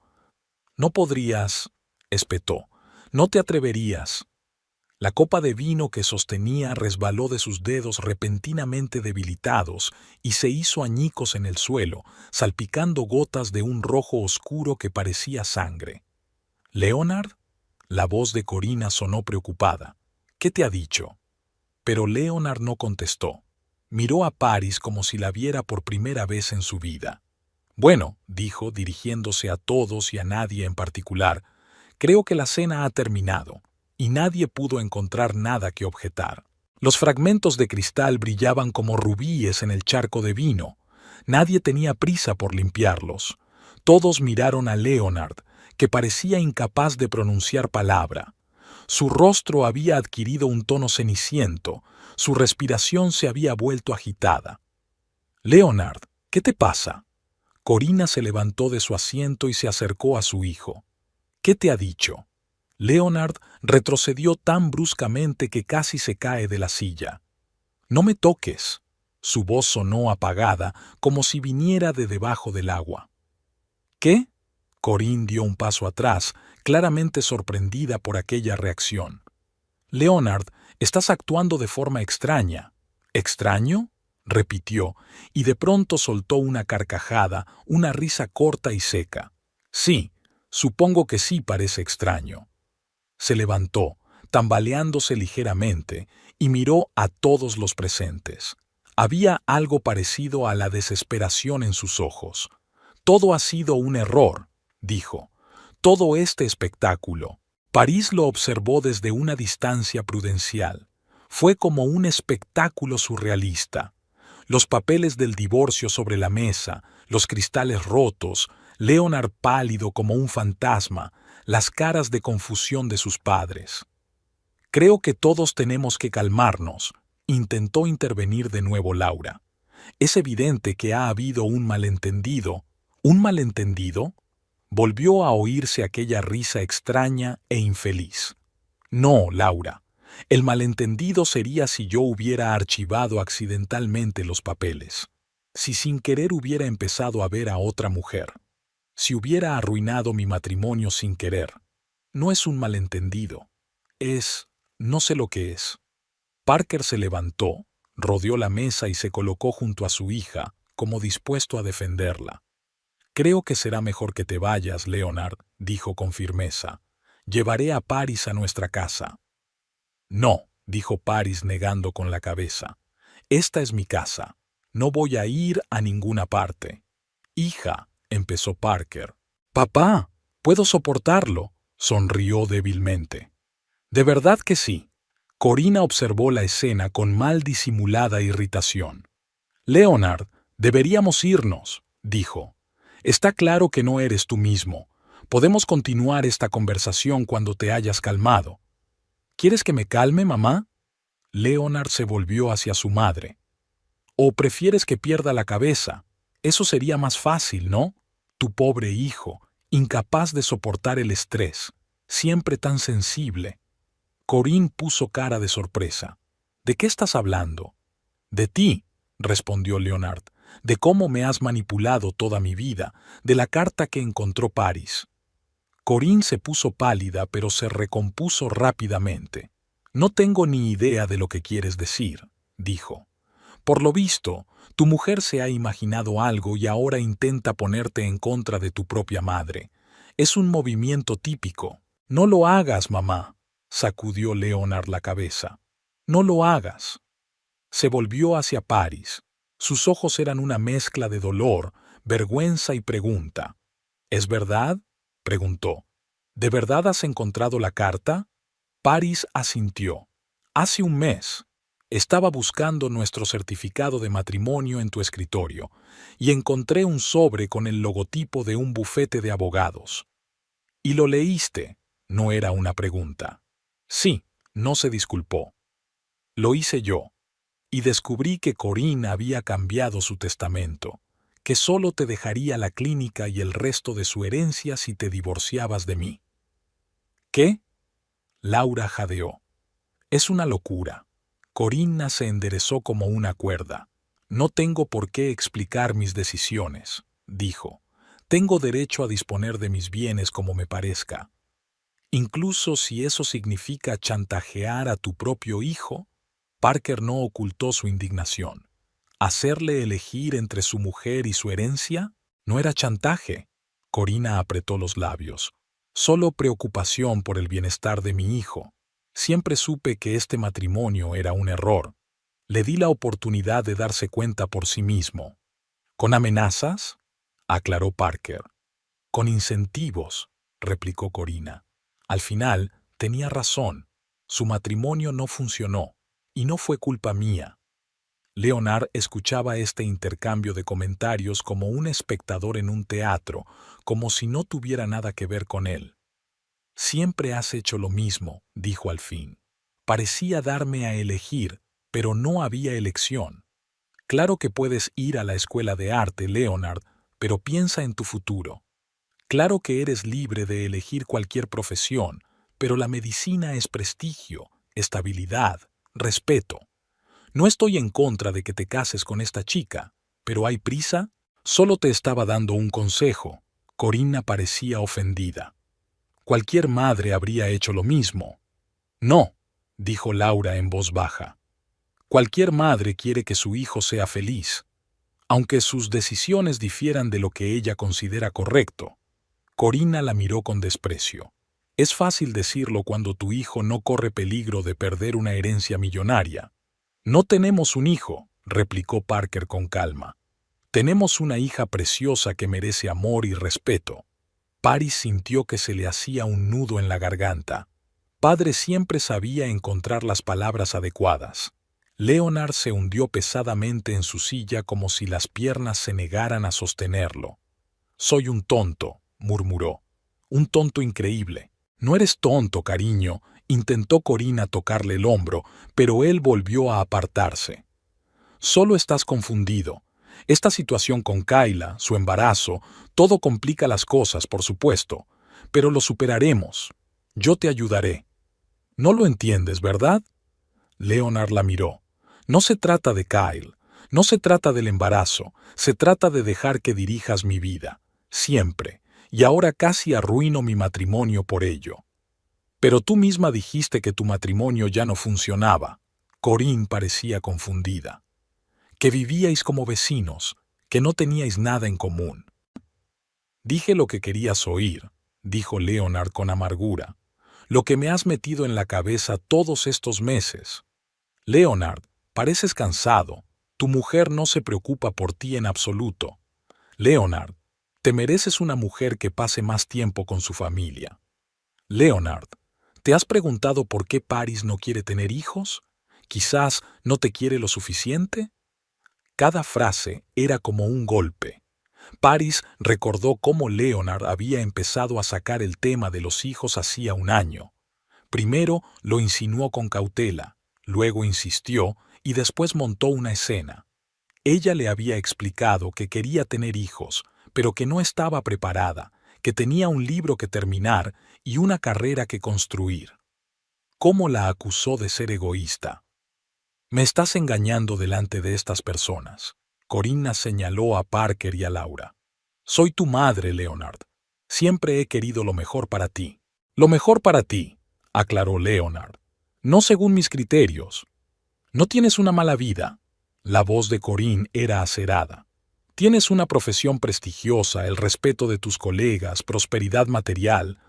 «No podrías», espetó, «no te atreverías». La copa de vino que sostenía resbaló de sus dedos repentinamente debilitados y se hizo añicos en el suelo, salpicando gotas de un rojo oscuro que parecía sangre. «¿Leonard?». La voz de Corina sonó preocupada. «¿Qué te ha dicho?». Pero Leonard no contestó. Miró a Paris como si la viera por primera vez en su vida. «Bueno», dijo, dirigiéndose a todos y a nadie en particular, «creo que la cena ha terminado». Y nadie pudo encontrar nada que objetar. Los fragmentos de cristal brillaban como rubíes en el charco de vino. Nadie tenía prisa por limpiarlos. Todos miraron a Leonard, que parecía incapaz de pronunciar palabra. Su rostro había adquirido un tono ceniciento, su respiración se había vuelto agitada. «Leonard, ¿qué te pasa?» Corina se levantó de su asiento y se acercó a su hijo. «¿Qué te ha dicho?» Leonard retrocedió tan bruscamente que casi se cae de la silla. «No me toques». Su voz sonó apagada, como si viniera de debajo del agua. «¿Qué?» Corinne dio un paso atrás, claramente sorprendida por aquella reacción. «Leonard, estás actuando de forma extraña». «¿Extraño?», repitió, y de pronto soltó una carcajada, una risa corta y seca. «Sí, supongo que sí parece extraño». Se levantó, tambaleándose ligeramente, y miró a todos los presentes. Había algo parecido a la desesperación en sus ojos. «Todo ha sido un error», dijo. «Todo este espectáculo». París lo observó desde una distancia prudencial. Fue como un espectáculo surrealista. Los papeles del divorcio sobre la mesa, los cristales rotos, Leonard pálido como un fantasma, las caras de confusión de sus padres. «Creo que todos tenemos que calmarnos», intentó intervenir de nuevo Laura. «Es evidente que ha habido un malentendido». «¿Un malentendido?», volvió a oírse aquella risa extraña e infeliz. «No, Laura. El malentendido sería si yo hubiera archivado accidentalmente los papeles. Si sin querer hubiera empezado a ver a otra mujer. Si hubiera arruinado mi matrimonio sin querer. No es un malentendido. No sé lo que es». Parker se levantó, rodeó la mesa y se colocó junto a su hija, como dispuesto a defenderla. «Creo que será mejor que te vayas, Leonard», dijo con firmeza. «Llevaré a Paris a nuestra casa». «No», dijo Paris negando con la cabeza. «Esta es mi casa. No voy a ir a ninguna parte». «Hija», empezó Parker. «Papá, puedo soportarlo», sonrió débilmente. «De verdad que sí». Corina observó la escena con mal disimulada irritación. «Leonard, deberíamos irnos», dijo. «Está claro que no eres tú mismo. Podemos continuar esta conversación cuando te hayas calmado». «¿Quieres que me calme, mamá?» Leonard se volvió hacia su madre. «¿O prefieres que pierda la cabeza? Eso sería más fácil, ¿no? Tu pobre hijo, incapaz de soportar el estrés, siempre tan sensible». Corinne puso cara de sorpresa. «¿De qué estás hablando?» «De ti», respondió Leonard. «De cómo me has manipulado toda mi vida, de la carta que encontró Paris». Corinne se puso pálida, pero se recompuso rápidamente. «No tengo ni idea de lo que quieres decir», dijo. «Por lo visto, tu mujer se ha imaginado algo y ahora intenta ponerte en contra de tu propia madre. Es un movimiento típico». «No lo hagas, mamá», sacudió Leonard la cabeza. «No lo hagas». Se volvió hacia Paris. Sus ojos eran una mezcla de dolor, vergüenza y pregunta. «¿Es verdad?», preguntó. «¿De verdad has encontrado la carta?» Paris asintió. «Hace un mes. Estaba buscando nuestro certificado de matrimonio en tu escritorio y encontré un sobre con el logotipo de un bufete de abogados». «¿Y lo leíste?», no era una pregunta. «Sí», no se disculpó. «Lo hice yo. Y descubrí que Corinne había cambiado su testamento, que solo te dejaría la clínica y el resto de su herencia si te divorciabas de mí». «¿Qué?», Laura jadeó. «Es una locura». Corinna se enderezó como una cuerda. «No tengo por qué explicar mis decisiones», dijo. «Tengo derecho a disponer de mis bienes como me parezca. Incluso si eso significa chantajear a tu propio hijo». Parker no ocultó su indignación. ¿Hacerle elegir entre su mujer y su herencia? No era chantaje. Corina apretó los labios. Solo preocupación por el bienestar de mi hijo. Siempre supe que este matrimonio era un error. Le di la oportunidad de darse cuenta por sí mismo. ¿Con amenazas?, aclaró Parker. «Con incentivos», replicó Corina. «Al final, tenía razón. Su matrimonio no funcionó. Y no fue culpa mía». Leonard escuchaba este intercambio de comentarios como un espectador en un teatro, como si no tuviera nada que ver con él. «Siempre has hecho lo mismo», dijo al fin. «Parecía darme a elegir, pero no había elección. Claro que puedes ir a la escuela de arte, Leonard, pero piensa en tu futuro. Claro que eres libre de elegir cualquier profesión, pero la medicina es prestigio, estabilidad, respeto. No estoy en contra de que te cases con esta chica, pero ¿hay prisa? Solo te estaba dando un consejo». Corinna parecía ofendida. Cualquier madre habría hecho lo mismo. «No», dijo Laura en voz baja. «Cualquier madre quiere que su hijo sea feliz, aunque sus decisiones difieran de lo que ella considera correcto». Corinna la miró con desprecio. «Es fácil decirlo cuando tu hijo no corre peligro de perder una herencia millonaria». «No tenemos un hijo», replicó Parker con calma. «Tenemos una hija preciosa que merece amor y respeto». Paris sintió que se le hacía un nudo en la garganta. Padre siempre sabía encontrar las palabras adecuadas. Leonard se hundió pesadamente en su silla como si las piernas se negaran a sostenerlo. «Soy un tonto», murmuró. «Un tonto increíble». «No eres tonto, cariño», intentó Corinna tocarle el hombro, pero él volvió a apartarse. «Solo estás confundido. Esta situación con Kayla, su embarazo, todo complica las cosas, por supuesto, pero lo superaremos. Yo te ayudaré». «No lo entiendes, ¿verdad?» Leonard la miró. «No se trata de Kyle, no se trata del embarazo, se trata de dejar que dirijas mi vida, siempre, y ahora casi arruino mi matrimonio por ello». «Pero tú misma dijiste que tu matrimonio ya no funcionaba». Corinne parecía confundida. «Que vivíais como vecinos, que no teníais nada en común». «Dije lo que querías oír», dijo Leonard con amargura. «Lo que me has metido en la cabeza todos estos meses». «Leonard, pareces cansado. Tu mujer no se preocupa por ti en absoluto. Leonard, te mereces una mujer que pase más tiempo con su familia. Leonard, ¿te has preguntado por qué Paris no quiere tener hijos? ¿Quizás no te quiere lo suficiente?» Cada frase era como un golpe. Paris recordó cómo Leonard había empezado a sacar el tema de los hijos hacía un año. Primero lo insinuó con cautela, luego insistió y después montó una escena. Ella le había explicado que quería tener hijos, pero que no estaba preparada, que tenía un libro que terminar y una carrera que construir. ¿Cómo la acusó de ser egoísta? «Me estás engañando delante de estas personas», Corinna señaló a Parker y a Laura. «Soy tu madre, Leonard. Siempre he querido lo mejor para ti». «Lo mejor para ti», aclaró Leonard. «No según mis criterios. No tienes una mala vida». La voz de Corinne era acerada. «Tienes una profesión prestigiosa, el respeto de tus colegas, prosperidad material.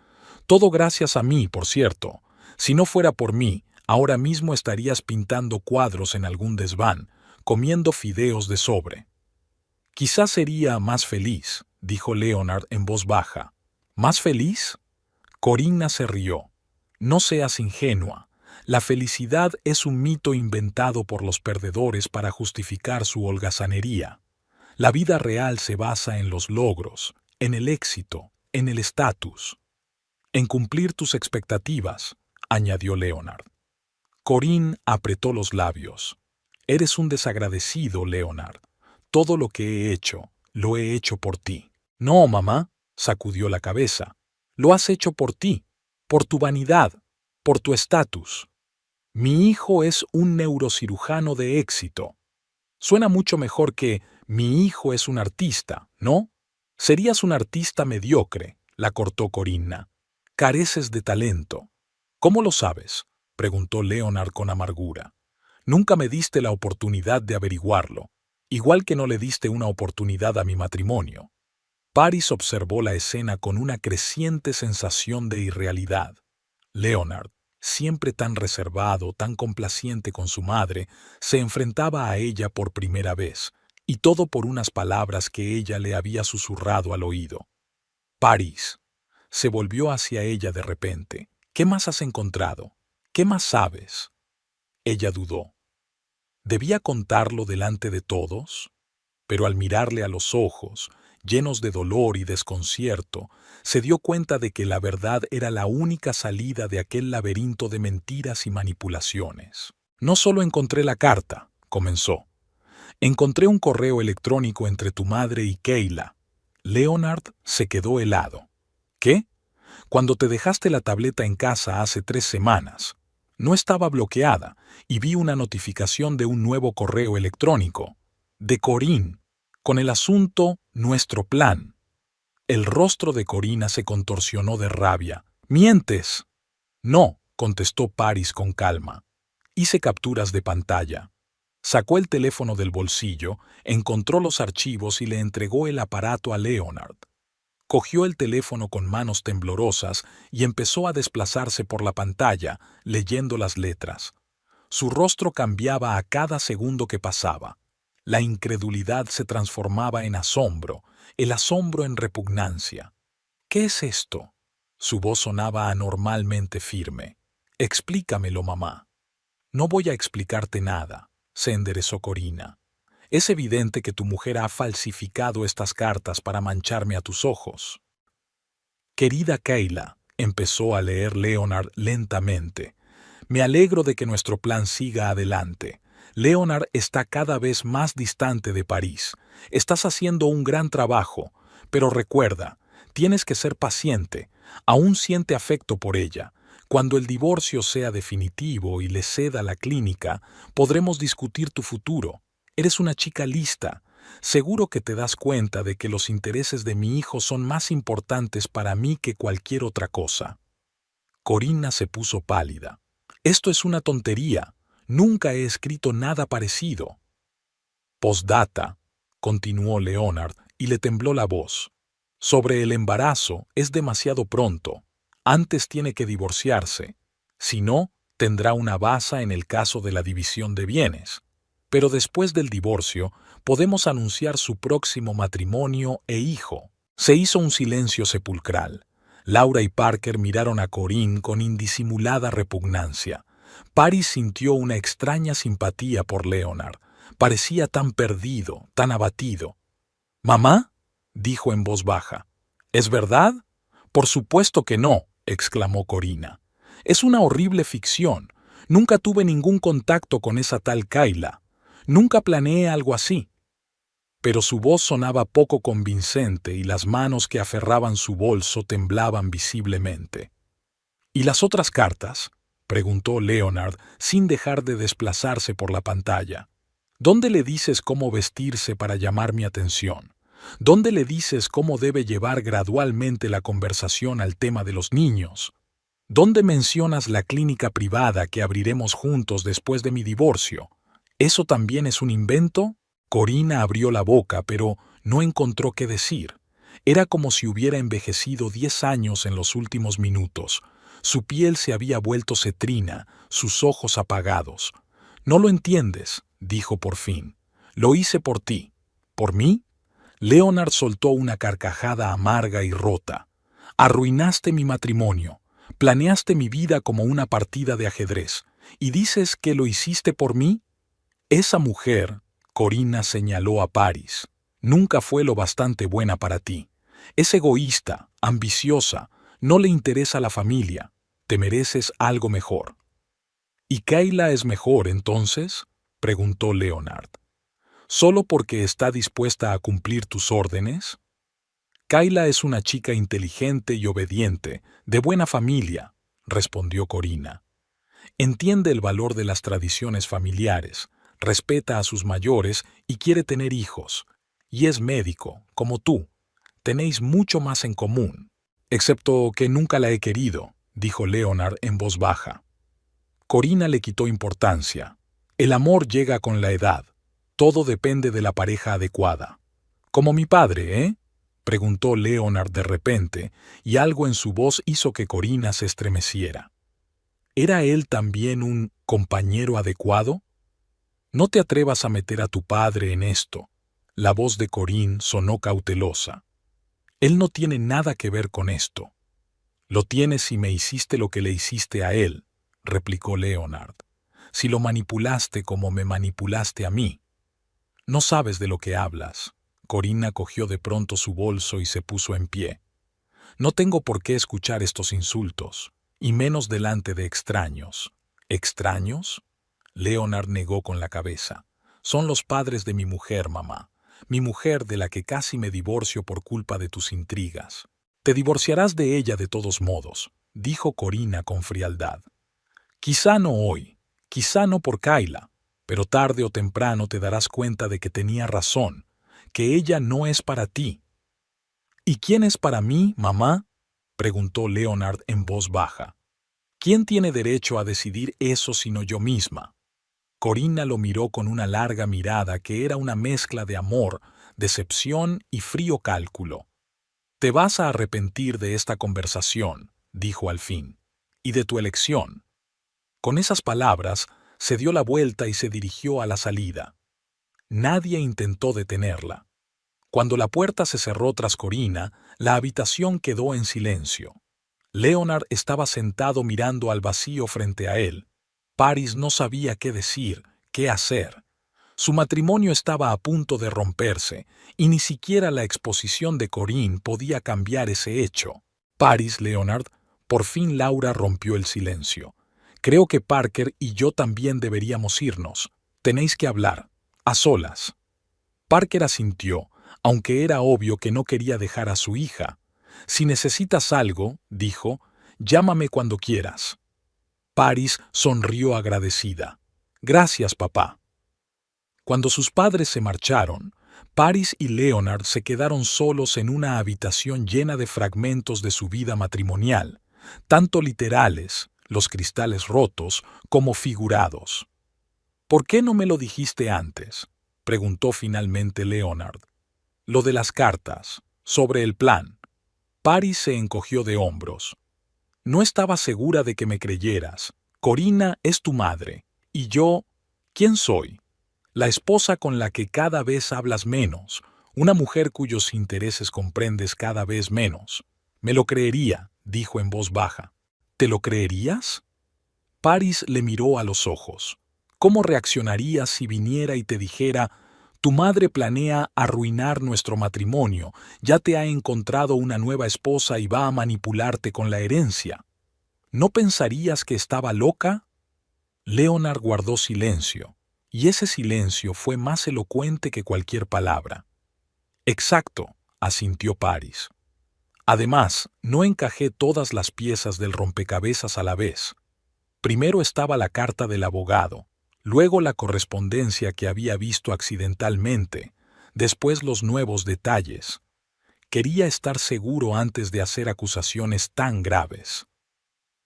Todo gracias a mí, por cierto. Si no fuera por mí, ahora mismo estarías pintando cuadros en algún desván, comiendo fideos de sobre». «Quizás sería más feliz», dijo Leonard en voz baja. «¿Más feliz?» Corinna se rió. «No seas ingenua. La felicidad es un mito inventado por los perdedores para justificar su holgazanería. La vida real se basa en los logros, en el éxito, en el estatus. En cumplir tus expectativas», añadió Leonard. Corinne apretó los labios. «Eres un desagradecido, Leonard. Todo lo que he hecho, lo he hecho por ti». «No, mamá», sacudió la cabeza. «Lo has hecho por ti, por tu vanidad, por tu estatus. Mi hijo es un neurocirujano de éxito. Suena mucho mejor que mi hijo es un artista, ¿no? Serías un artista mediocre», la cortó Corinna. «Careces de talento». «¿Cómo lo sabes?», preguntó Leonard con amargura. «Nunca me diste la oportunidad de averiguarlo, igual que no le diste una oportunidad a mi matrimonio». Paris observó la escena con una creciente sensación de irrealidad. Leonard, siempre tan reservado, tan complaciente con su madre, se enfrentaba a ella por primera vez, y todo por unas palabras que ella le había susurrado al oído. «Paris». Se volvió hacia ella de repente. «¿Qué más has encontrado? ¿Qué más sabes?» Ella dudó. ¿Debía contarlo delante de todos? Pero al mirarle a los ojos, llenos de dolor y desconcierto, se dio cuenta de que la verdad era la única salida de aquel laberinto de mentiras y manipulaciones. No solo encontré la carta, comenzó. Encontré un correo electrónico entre tu madre y Kayla. Leonard se quedó helado. ¿Qué? Cuando te dejaste la tableta en casa hace 3 semanas. No estaba bloqueada y vi una notificación de un nuevo correo electrónico. De Corinne, con el asunto Nuestro plan. El rostro de Corina se contorsionó de rabia. «¡Mientes!». «No», contestó Paris con calma. «Hice capturas de pantalla». Sacó el teléfono del bolsillo, encontró los archivos y le entregó el aparato a Leonard. Cogió el teléfono con manos temblorosas y empezó a desplazarse por la pantalla, leyendo las letras. Su rostro cambiaba a cada segundo que pasaba. La incredulidad se transformaba en asombro, el asombro en repugnancia. «¿Qué es esto?». Su voz sonaba anormalmente firme. «Explícamelo, mamá». «No voy a explicarte nada», se enderezó Corina. «Es evidente que tu mujer ha falsificado estas cartas para mancharme a tus ojos». «Querida Kayla», empezó a leer Leonard lentamente, «me alegro de que nuestro plan siga adelante. Leonard está cada vez más distante de París. Estás haciendo un gran trabajo, pero recuerda, tienes que ser paciente. Aún siente afecto por ella. Cuando el divorcio sea definitivo y le ceda la clínica, podremos discutir tu futuro. Eres una chica lista. Seguro que te das cuenta de que los intereses de mi hijo son más importantes para mí que cualquier otra cosa». Corina se puso pálida. «Esto es una tontería. Nunca he escrito nada parecido». «Postdata», continuó Leonard, y le tembló la voz. «Sobre el embarazo es demasiado pronto. Antes tiene que divorciarse. Si no, tendrá una baza en el caso de la división de bienes. Pero después del divorcio, podemos anunciar su próximo matrimonio e hijo». Se hizo un silencio sepulcral. Laura y Parker miraron a Corinne con indisimulada repugnancia. Paris sintió una extraña simpatía por Leonard. Parecía tan perdido, tan abatido. «¿Mamá?», dijo en voz baja. «¿Es verdad?». «Por supuesto que no», exclamó Corina. «Es una horrible ficción. Nunca tuve ningún contacto con esa tal Kayla. Nunca planeé algo así». Pero su voz sonaba poco convincente y las manos que aferraban su bolso temblaban visiblemente. «¿Y las otras cartas?», preguntó Leonard sin dejar de desplazarse por la pantalla. «¿Dónde le dices cómo vestirse para llamar mi atención? ¿Dónde le dices cómo debe llevar gradualmente la conversación al tema de los niños? ¿Dónde mencionas la clínica privada que abriremos juntos después de mi divorcio? ¿Eso también es un invento?». Corina abrió la boca, pero no encontró qué decir. Era como si hubiera envejecido 10 años en los últimos minutos. Su piel se había vuelto cetrina, sus ojos apagados. «No lo entiendes», dijo por fin. «Lo hice por ti». «¿Por mí?». Leonard soltó una carcajada amarga y rota. «Arruinaste mi matrimonio. Planeaste mi vida como una partida de ajedrez. ¿Y dices que lo hiciste por mí?». «Esa mujer», Corina señaló a Paris, «nunca fue lo bastante buena para ti. Es egoísta, ambiciosa, no le interesa la familia. Te mereces algo mejor». «¿Y Kayla es mejor, entonces?», preguntó Leonard. «¿Solo porque está dispuesta a cumplir tus órdenes?». «Kayla es una chica inteligente y obediente, de buena familia», respondió Corina. «Entiende el valor de las tradiciones familiares, respeta a sus mayores y quiere tener hijos. Y es médico, como tú. Tenéis mucho más en común». «Excepto que nunca la he querido», dijo Leonard en voz baja. Corina le quitó importancia. «El amor llega con la edad. Todo depende de la pareja adecuada». «Como mi padre, ¿eh?», preguntó Leonard de repente, y algo en su voz hizo que Corina se estremeciera. ¿Era él también un compañero adecuado? «No te atrevas a meter a tu padre en esto». La voz de Corinne sonó cautelosa. «Él no tiene nada que ver con esto». «Lo tienes si me hiciste lo que le hiciste a él», replicó Leonard. si lo manipulaste como me manipulaste a mí. No sabes de lo que hablas. Corina cogió de pronto su bolso y se puso en pie. No tengo por qué escuchar estos insultos, y menos delante de extraños. ¿Extraños? Leonard negó con la cabeza. Son los padres de mi mujer, mamá. Mi mujer de la que casi me divorcio por culpa de tus intrigas. Te divorciarás de ella de todos modos, dijo Corina con frialdad. Quizá no hoy, quizá no por Kayla, pero tarde o temprano te darás cuenta de que tenía razón, que ella no es para ti. ¿Y quién es para mí, mamá? Preguntó Leonard en voz baja. ¿Quién tiene derecho a decidir eso sino yo misma? Corina lo miró con una larga mirada que era una mezcla de amor, decepción y frío cálculo. Te vas a arrepentir de esta conversación, dijo al fin, y de tu elección. Con esas palabras, se dio la vuelta y se dirigió a la salida. Nadie intentó detenerla. Cuando la puerta se cerró tras Corina, la habitación quedó en silencio. Leonard estaba sentado mirando al vacío frente a él. Paris no sabía qué decir, qué hacer. Su matrimonio estaba a punto de romperse, y ni siquiera la exposición de Corinne podía cambiar ese hecho. Paris, Leonard, por fin Laura rompió el silencio. Creo que Parker y yo también deberíamos irnos. Tenéis que hablar, a solas. Parker asintió, aunque era obvio que no quería dejar a su hija. Si necesitas algo, dijo, llámame cuando quieras. Paris sonrió agradecida. Gracias, papá. Cuando sus padres se marcharon, Paris y Leonard se quedaron solos en una habitación llena de fragmentos de su vida matrimonial, tanto literales, los cristales rotos, como figurados. ¿Por qué no me lo dijiste antes?, preguntó finalmente Leonard. Lo de las cartas, sobre el plan. Paris se encogió de hombros. No estaba segura de que me creyeras. Corina es tu madre, y yo, ¿quién soy? La esposa con la que cada vez hablas menos, una mujer cuyos intereses comprendes cada vez menos. Me lo creería, dijo en voz baja. ¿Te lo creerías? Paris le miró a los ojos. ¿Cómo reaccionarías si viniera y te dijera, tu madre planea arruinar nuestro matrimonio, ya te ha encontrado una nueva esposa y va a manipularte con la herencia? ¿No pensarías que estaba loca? Leonard guardó silencio, y ese silencio fue más elocuente que cualquier palabra. Exacto, asintió Paris. Además, no encajé todas las piezas del rompecabezas a la vez. Primero estaba la carta del abogado, luego la correspondencia que había visto accidentalmente, después los nuevos detalles. Quería estar seguro antes de hacer acusaciones tan graves.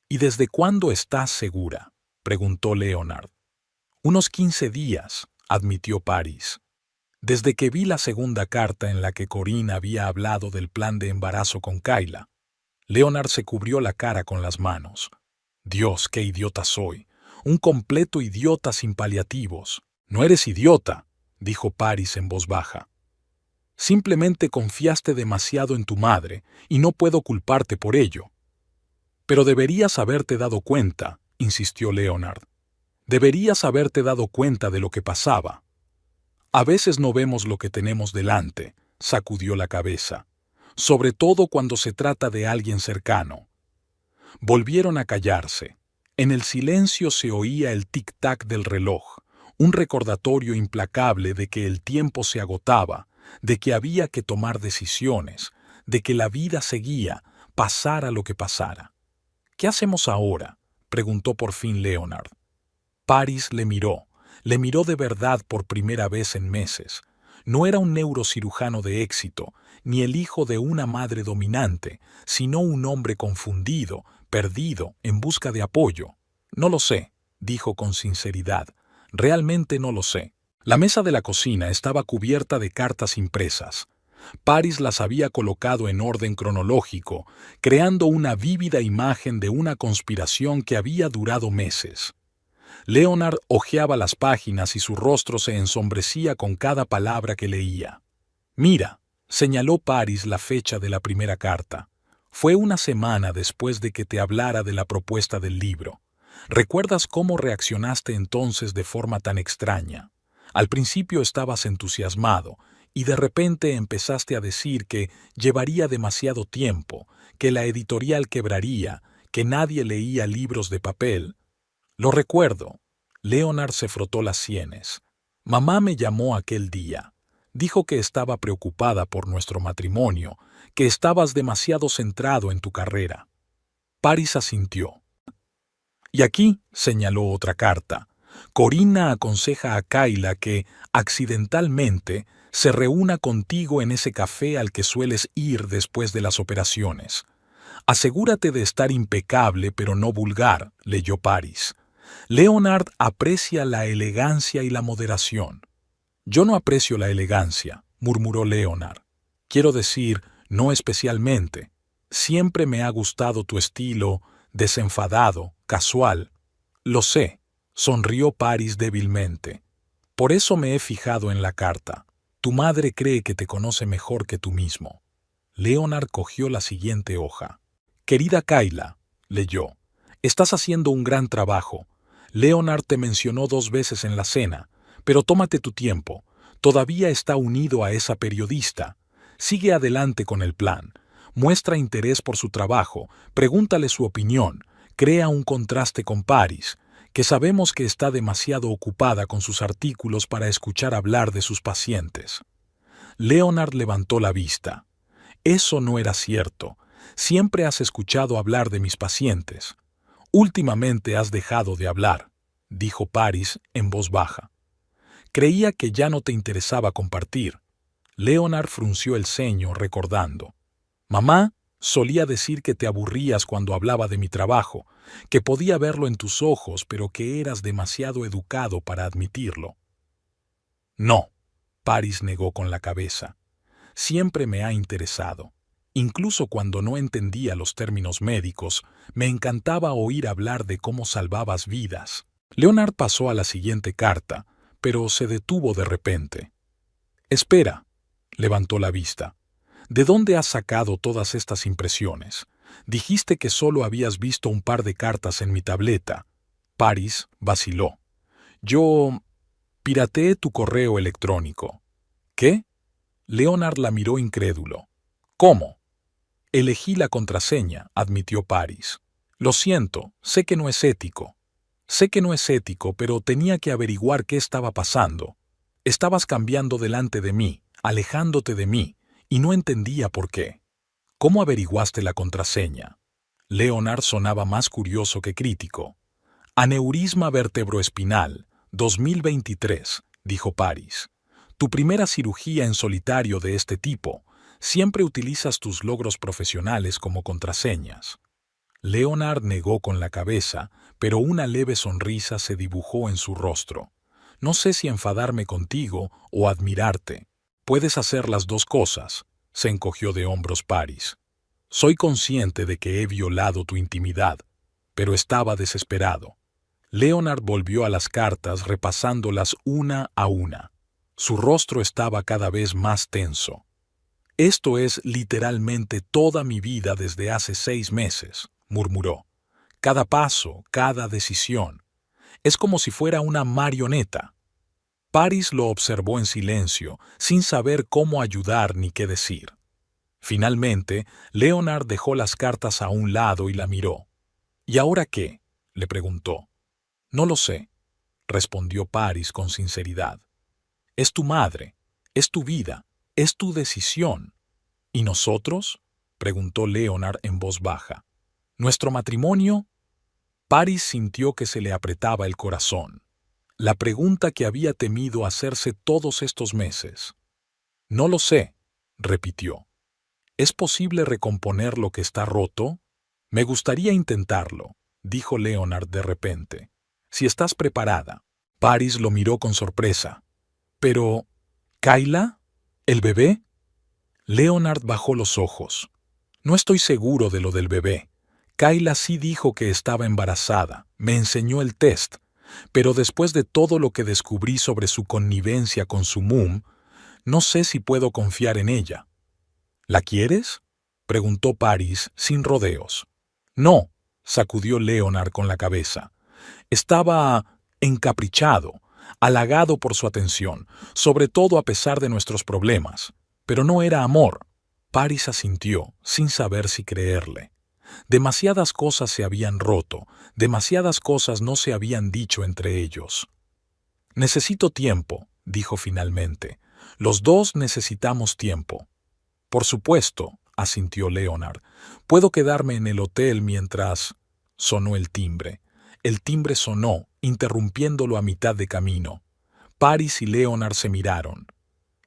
¿Y desde cuándo estás segura?, preguntó Leonard. Unos 15 días, admitió Paris. Desde que vi la segunda carta en la que Corinne había hablado del plan de embarazo con Kayla. Leonard se cubrió la cara con las manos. Dios, qué idiota soy. Un completo idiota sin paliativos. No eres idiota, dijo Paris en voz baja. Simplemente confiaste demasiado en tu madre y no puedo culparte por ello. Pero deberías haberte dado cuenta, insistió Leonard. Deberías haberte dado cuenta de lo que pasaba. A veces no vemos lo que tenemos delante, sacudió la cabeza, sobre todo cuando se trata de alguien cercano. Volvieron a callarse. En el silencio se oía el tic-tac del reloj, un recordatorio implacable de que el tiempo se agotaba, de que había que tomar decisiones, de que la vida seguía, pasara lo que pasara. ¿Qué hacemos ahora?, preguntó por fin Leonard. Paris le miró de verdad por primera vez en meses. No era un neurocirujano de éxito, ni el hijo de una madre dominante, sino un hombre confundido, perdido, en busca de apoyo. No lo sé, dijo con sinceridad. Realmente no lo sé. La mesa de la cocina estaba cubierta de cartas impresas. Paris las había colocado en orden cronológico, creando una vívida imagen de una conspiración que había durado meses. Leonard hojeaba las páginas y su rostro se ensombrecía con cada palabra que leía. Mira, señaló Paris la fecha de la primera carta. Fue una semana después de que te hablara de la propuesta del libro. ¿Recuerdas cómo reaccionaste entonces de forma tan extraña? Al principio estabas entusiasmado y de repente empezaste a decir que llevaría demasiado tiempo, que la editorial quebraría, que nadie leía libros de papel. Lo recuerdo. Leonard se frotó las sienes. Mamá me llamó aquel día. Dijo que estaba preocupada por nuestro matrimonio, que estabas demasiado centrado en tu carrera. Paris asintió. Y aquí, señaló otra carta, Corina aconseja a Kayla que, accidentalmente, se reúna contigo en ese café al que sueles ir después de las operaciones. Asegúrate de estar impecable pero no vulgar, leyó Paris. Leonard aprecia la elegancia y la moderación. Yo no aprecio la elegancia, murmuró Leonard. Quiero decir, no especialmente. Siempre me ha gustado tu estilo, desenfadado, casual. Lo sé, sonrió Paris débilmente. Por eso me he fijado en la carta. Tu madre cree que te conoce mejor que tú mismo. Leonard cogió la siguiente hoja. Querida Kayla, leyó, estás haciendo un gran trabajo. Leonard te mencionó 2 veces en la cena, pero tómate tu tiempo. Todavía está unido a esa periodista. Sigue adelante con el plan. Muestra interés por su trabajo, pregúntale su opinión, crea un contraste con Paris, que sabemos que está demasiado ocupada con sus artículos para escuchar hablar de sus pacientes. Leonard levantó la vista. Eso no era cierto. Siempre has escuchado hablar de mis pacientes. Últimamente has dejado de hablar, dijo Paris en voz baja. Creía que ya no te interesaba compartir. Leonard frunció el ceño recordando. Mamá solía decir que te aburrías cuando hablaba de mi trabajo, que podía verlo en tus ojos, pero que eras demasiado educado para admitirlo. No, Paris negó con la cabeza. Siempre me ha interesado. Incluso cuando no entendía los términos médicos, me encantaba oír hablar de cómo salvabas vidas. Leonard pasó a la siguiente carta, pero se detuvo de repente. Espera, levantó la vista. ¿De dónde has sacado todas estas impresiones? Dijiste que solo habías visto un par de cartas en mi tableta. Paris vaciló. Yo pirateé tu correo electrónico. ¿Qué? Leonard la miró incrédulo. ¿Cómo? Elegí la contraseña, admitió Paris. Lo siento, sé que no es ético. Sé que no es ético, pero tenía que averiguar qué estaba pasando. Estabas cambiando delante de mí, alejándote de mí, y no entendía por qué. ¿Cómo averiguaste la contraseña? Leonard sonaba más curioso que crítico. Aneurisma vertebroespinal, 2023, dijo Paris. Tu primera cirugía en solitario de este tipo. Siempre utilizas tus logros profesionales como contraseñas. Leonard negó con la cabeza, pero una leve sonrisa se dibujó en su rostro. No sé si enfadarme contigo o admirarte. Puedes hacer las dos cosas, se encogió de hombros Paris. Soy consciente de que he violado tu intimidad, pero estaba desesperado. Leonard volvió a las cartas repasándolas una a una. Su rostro estaba cada vez más tenso. Esto es literalmente toda mi vida desde hace 6 meses, murmuró. Cada paso, cada decisión. Es como si fuera una marioneta. Paris lo observó en silencio, sin saber cómo ayudar ni qué decir. Finalmente, Leonard dejó las cartas a un lado y la miró. ¿Y ahora qué?, le preguntó. No lo sé, respondió Paris con sinceridad. Es tu madre, es tu vida, es tu decisión. ¿Y nosotros?, preguntó Leonard en voz baja. ¿Nuestro matrimonio? Paris sintió que se le apretaba el corazón. La pregunta que había temido hacerse todos estos meses. No lo sé, repitió. ¿Es posible recomponer lo que está roto? Me gustaría intentarlo, dijo Leonard de repente. Si estás preparada. Paris lo miró con sorpresa. Pero, ¿Kayla? ¿El bebé? Leonard bajó los ojos. No estoy seguro de lo del bebé. Kayla sí dijo que estaba embarazada, me enseñó el test, pero después de todo lo que descubrí sobre su connivencia con su mum, no sé si puedo confiar en ella. ¿La quieres?, preguntó Paris sin rodeos. No, sacudió Leonard con la cabeza. Estaba encaprichado, halagado por su atención, sobre todo a pesar de nuestros problemas. Pero no era amor. Paris asintió, sin saber si creerle. Demasiadas cosas se habían roto, demasiadas cosas no se habían dicho entre ellos. Necesito tiempo, dijo finalmente. Los dos necesitamos tiempo. Por supuesto, asintió Leonard. Puedo quedarme en el hotel mientras... Sonó el timbre. El timbre sonó, interrumpiéndolo a mitad de camino. Paris y Leonard se miraron.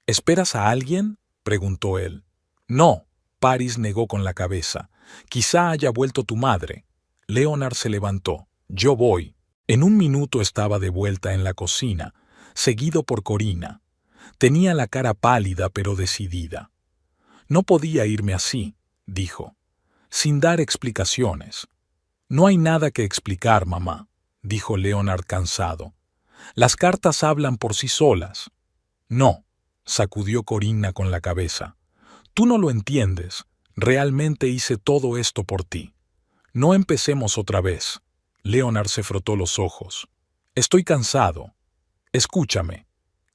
¿Esperas a alguien?, preguntó él. No, Paris negó con la cabeza. Quizá haya vuelto tu madre. Leonard se levantó. Yo voy. En un minuto estaba de vuelta en la cocina, seguido por Corina. Tenía la cara pálida pero decidida. No podía irme así, dijo, sin dar explicaciones. No hay nada que explicar, mamá, dijo Leonard cansado. Las cartas hablan por sí solas. No, sacudió Corina con la cabeza. Tú no lo entiendes. Realmente hice todo esto por ti. No empecemos otra vez. Leonard se frotó los ojos. Estoy cansado. Escúchame.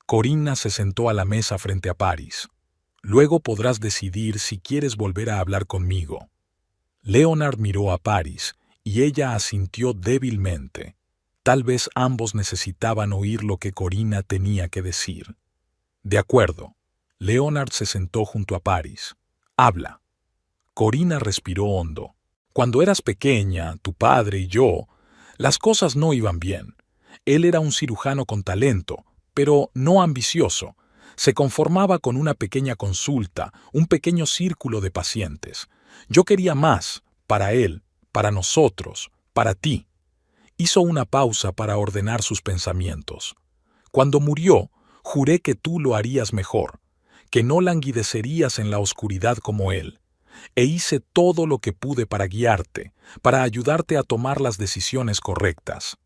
Corina se sentó a la mesa frente a Paris. Luego podrás decidir si quieres volver a hablar conmigo. Leonard miró a Paris y ella asintió débilmente. Tal vez ambos necesitaban oír lo que Corina tenía que decir. De acuerdo. Leonard se sentó junto a Paris. Habla. Corina respiró hondo. Cuando eras pequeña, tu padre y yo, las cosas no iban bien. Él era un cirujano con talento, pero no ambicioso. Se conformaba con una pequeña consulta, un pequeño círculo de pacientes. Yo quería más, para él, para nosotros, para ti. Hizo una pausa para ordenar sus pensamientos. Cuando murió, juré que tú lo harías mejor, que no languidecerías en la oscuridad como él. E hice todo lo que pude para guiarte, para ayudarte a tomar las decisiones correctas.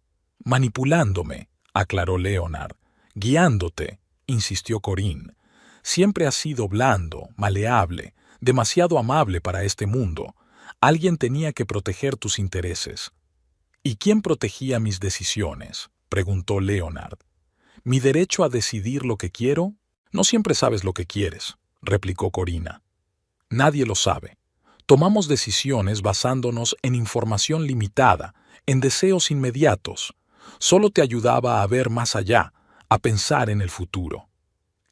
Manipulándome, aclaró Leonard. Guiándote, insistió Corinne. Siempre has sido blando, maleable, demasiado amable para este mundo. Alguien tenía que proteger tus intereses. ¿Y quién protegía mis decisiones?, preguntó Leonard. ¿Mi derecho a decidir lo que quiero? No siempre sabes lo que quieres, replicó Corina. Nadie lo sabe. Tomamos decisiones basándonos en información limitada, en deseos inmediatos. Solo te ayudaba a ver más allá, a pensar en el futuro.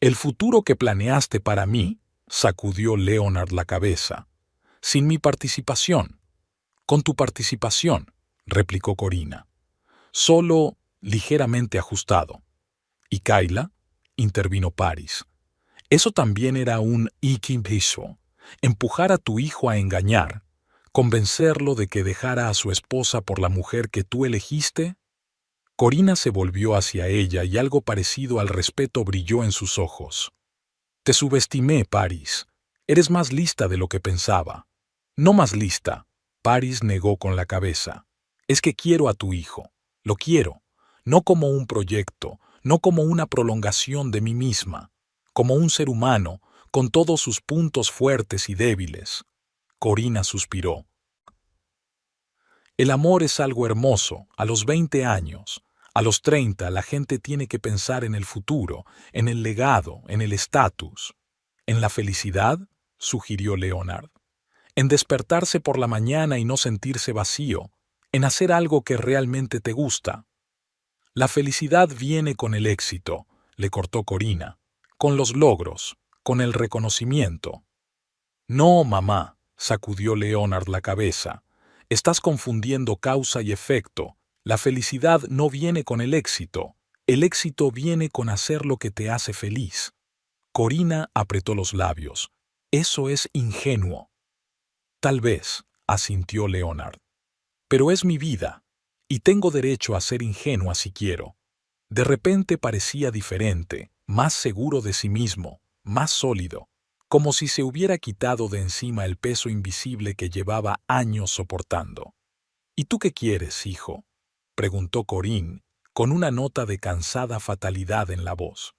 El futuro que planeaste para mí, sacudió Leonard la cabeza. Sin mi participación. Con tu participación, replicó Corina. Solo ligeramente ajustado. ¿Y Kayla?, intervino Paris. Eso también era un equilibrio. Empujar a tu hijo a engañar, convencerlo de que dejara a su esposa por la mujer que tú elegiste. Corina se volvió hacia ella y algo parecido al respeto brilló en sus ojos. Te subestimé, Paris. Eres más lista de lo que pensaba. No más lista. Paris negó con la cabeza. Es que quiero a tu hijo. Lo quiero. No como un proyecto, no como una prolongación de mí misma. Como un ser humano, con todos sus puntos fuertes y débiles. Corina suspiró. El amor es algo hermoso, a los 20 años. A los 30 la gente tiene que pensar en el futuro, en el legado, en el estatus. ¿En la felicidad?, sugirió Leonard. En despertarse por la mañana y no sentirse vacío, en hacer algo que realmente te gusta. La felicidad viene con el éxito, le cortó Corina, con los logros, con el reconocimiento. No, mamá, sacudió Leonard la cabeza. Estás confundiendo causa y efecto. La felicidad no viene con el éxito. El éxito viene con hacer lo que te hace feliz. Corina apretó los labios. Eso es ingenuo. Tal vez, asintió Leonard. Pero es mi vida, y tengo derecho a ser ingenua si quiero. De repente parecía diferente, más seguro de sí mismo, más sólido, como si se hubiera quitado de encima el peso invisible que llevaba años soportando. ¿Y tú qué quieres, hijo?, preguntó Corinne, con una nota de cansada fatalidad en la voz.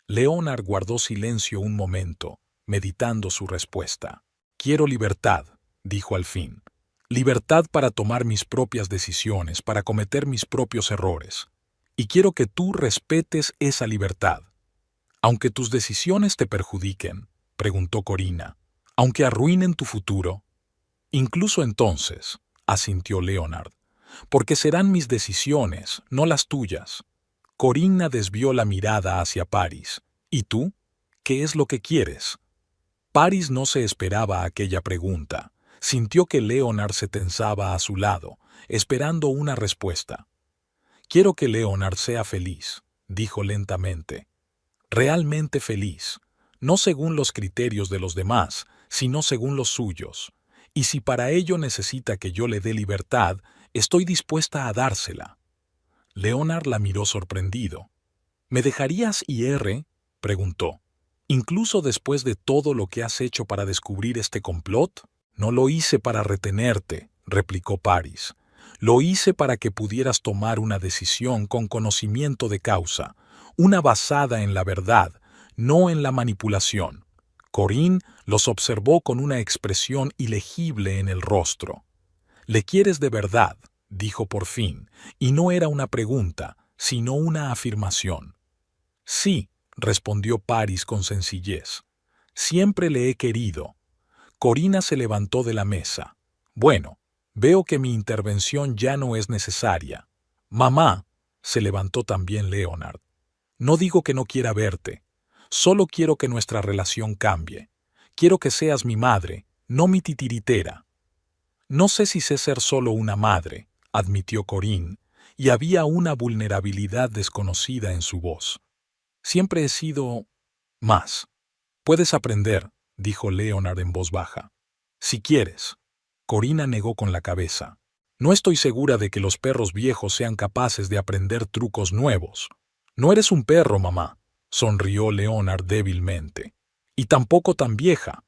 Leonard guardó silencio un momento, meditando su respuesta. Quiero libertad, dijo al fin. Libertad para tomar mis propias decisiones, para cometer mis propios errores. Y quiero que tú respetes esa libertad. Aunque tus decisiones te perjudiquen, preguntó Corina, aunque arruinen tu futuro. Incluso entonces, asintió Leonard, porque serán mis decisiones, no las tuyas. Corina desvió la mirada hacia Paris. ¿Y tú? ¿Qué es lo que quieres? Paris no se esperaba aquella pregunta. Sintió que Leonard se tensaba a su lado, esperando una respuesta. Quiero que Leonard sea feliz, dijo lentamente. Realmente feliz, no según los criterios de los demás, sino según los suyos. Y si para ello necesita que yo le dé libertad, estoy dispuesta a dársela. Leonard la miró sorprendido. ¿Me dejarías ir? Preguntó. ¿Incluso después de todo lo que has hecho para descubrir este complot? No lo hice para retenerte, replicó Paris. Lo hice para que pudieras tomar una decisión con conocimiento de causa, una basada en la verdad, no en la manipulación. Corinne los observó con una expresión ilegible en el rostro. «¿Le quieres de verdad?», dijo por fin, y no era una pregunta, sino una afirmación. «Sí», respondió Paris con sencillez. «Siempre le he querido». Corina se levantó de la mesa. «Bueno, veo que mi intervención ya no es necesaria». «Mamá», se levantó también Leonard. «No digo que no quiera verte. Solo quiero que nuestra relación cambie. Quiero que seas mi madre, no mi titiritera». «No sé si sé ser solo una madre», admitió Corinne, y había una vulnerabilidad desconocida en su voz. «Siempre he sido más». «Puedes aprender», dijo Leonard en voz baja. «Si quieres». Corina negó con la cabeza. «No estoy segura de que los perros viejos sean capaces de aprender trucos nuevos». «No eres un perro, mamá», sonrió Leonard débilmente. «Y tampoco tan vieja».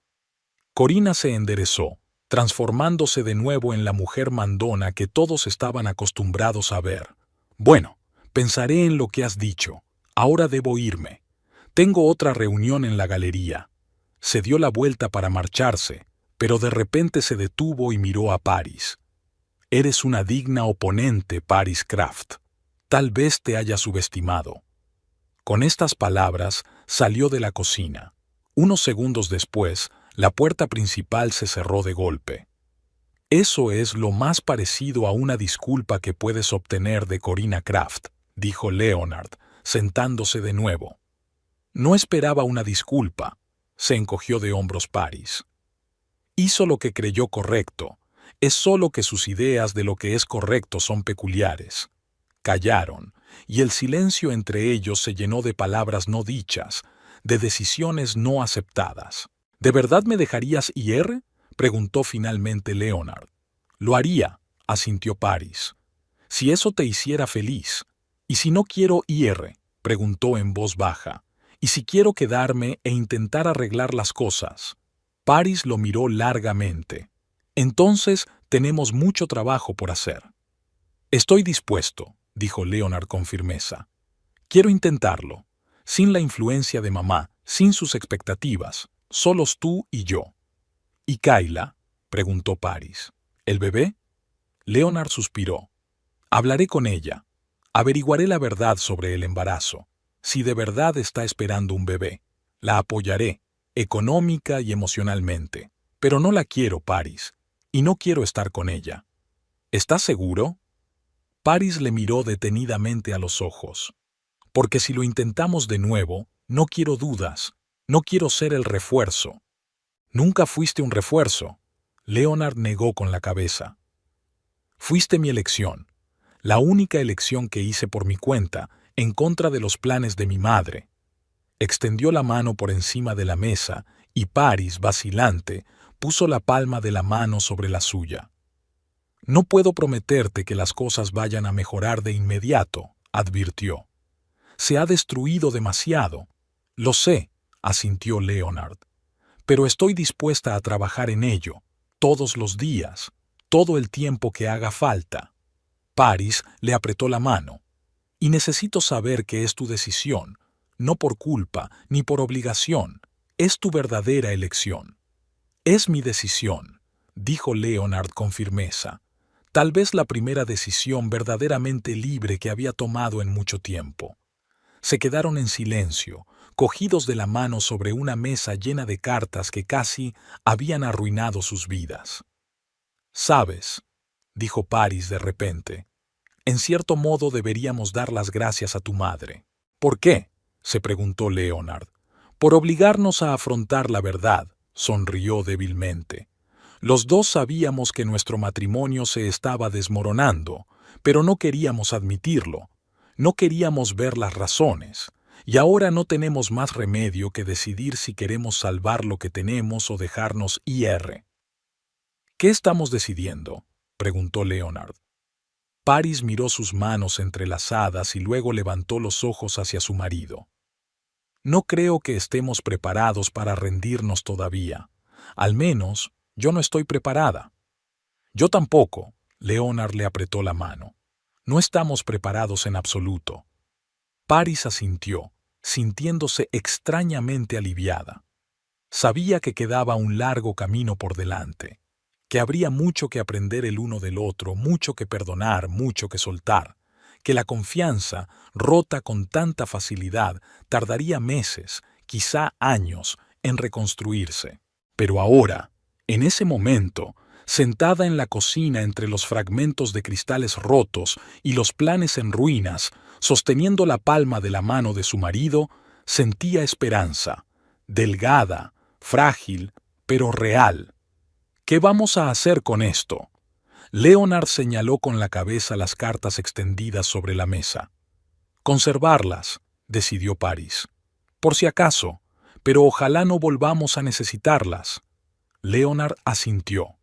Corina se enderezó, transformándose de nuevo en la mujer mandona que todos estaban acostumbrados a ver. «Bueno, pensaré en lo que has dicho. Ahora debo irme. Tengo otra reunión en la galería». Se dio la vuelta para marcharse, pero de repente se detuvo y miró a Paris. «Eres una digna oponente, Paris Kraft. Tal vez te haya subestimado». Con estas palabras salió de la cocina. Unos segundos después, la puerta principal se cerró de golpe. «Eso es lo más parecido a una disculpa que puedes obtener de Corina Kraft», dijo Leonard, sentándose de nuevo. «No esperaba una disculpa», se encogió de hombros Paris. «Hizo lo que creyó correcto. Es solo que sus ideas de lo que es correcto son peculiares». Callaron, y el silencio entre ellos se llenó de palabras no dichas, de decisiones no aceptadas. «¿De verdad me dejarías ir?», preguntó finalmente Leonard. «Lo haría», asintió Paris. «Si eso te hiciera feliz». «¿Y si no quiero ir?», preguntó en voz baja. «¿Y si quiero quedarme e intentar arreglar las cosas?». Paris lo miró largamente. «Entonces tenemos mucho trabajo por hacer». «Estoy dispuesto», dijo Leonard con firmeza. «Quiero intentarlo, sin la influencia de mamá, sin sus expectativas, solos tú y yo». «¿Y Kayla?», preguntó Paris. «¿El bebé?». Leonard suspiró. «Hablaré con ella. Averiguaré la verdad sobre el embarazo. Si de verdad está esperando un bebé, la apoyaré, económica y emocionalmente. Pero no la quiero, Paris, y no quiero estar con ella». «¿Estás seguro?». Paris le miró detenidamente a los ojos. «Porque si lo intentamos de nuevo, no quiero dudas, no quiero ser el refuerzo». «Nunca fuiste un refuerzo», Leonard negó con la cabeza. «Fuiste mi elección, la única elección que hice por mi cuenta, en contra de los planes de mi madre». Extendió la mano por encima de la mesa y Paris, vacilante, puso la palma de la mano sobre la suya. «No puedo prometerte que las cosas vayan a mejorar de inmediato», advirtió. «Se ha destruido demasiado». «Lo sé», asintió Leonard. «Pero estoy dispuesta a trabajar en ello, todos los días, todo el tiempo que haga falta». Paris le apretó la mano. «Y necesito saber que es tu decisión, no por culpa ni por obligación, es tu verdadera elección». «Es mi decisión», dijo Leonard con firmeza. Tal vez la primera decisión verdaderamente libre que había tomado en mucho tiempo. Se quedaron en silencio, cogidos de la mano sobre una mesa llena de cartas que casi habían arruinado sus vidas. «¿Sabes?», dijo Paris de repente, «en cierto modo deberíamos dar las gracias a tu madre». «¿Por qué?», se preguntó Leonard. «Por obligarnos a afrontar la verdad», sonrió débilmente. «Los dos sabíamos que nuestro matrimonio se estaba desmoronando, pero no queríamos admitirlo. No queríamos ver las razones, y ahora no tenemos más remedio que decidir si queremos salvar lo que tenemos o dejarnos ir». «¿Qué estamos decidiendo?», preguntó Leonard. Paris miró sus manos entrelazadas y luego levantó los ojos hacia su marido. «No creo que estemos preparados para rendirnos todavía. Al menos, yo no estoy preparada». «Yo tampoco», Leonard le apretó la mano. «No estamos preparados en absoluto». Paris asintió, sintiéndose extrañamente aliviada. Sabía que quedaba un largo camino por delante, que habría mucho que aprender el uno del otro, mucho que perdonar, mucho que soltar, que la confianza, rota con tanta facilidad, tardaría meses, quizá años, en reconstruirse. Pero ahora, en ese momento, sentada en la cocina entre los fragmentos de cristales rotos y los planes en ruinas, sosteniendo la palma de la mano de su marido, sentía esperanza, delgada, frágil, pero real. «¿Qué vamos a hacer con esto?». Leonard señaló con la cabeza las cartas extendidas sobre la mesa. «Conservarlas», decidió Paris. «Por si acaso, pero ojalá no volvamos a necesitarlas». Leonard asintió.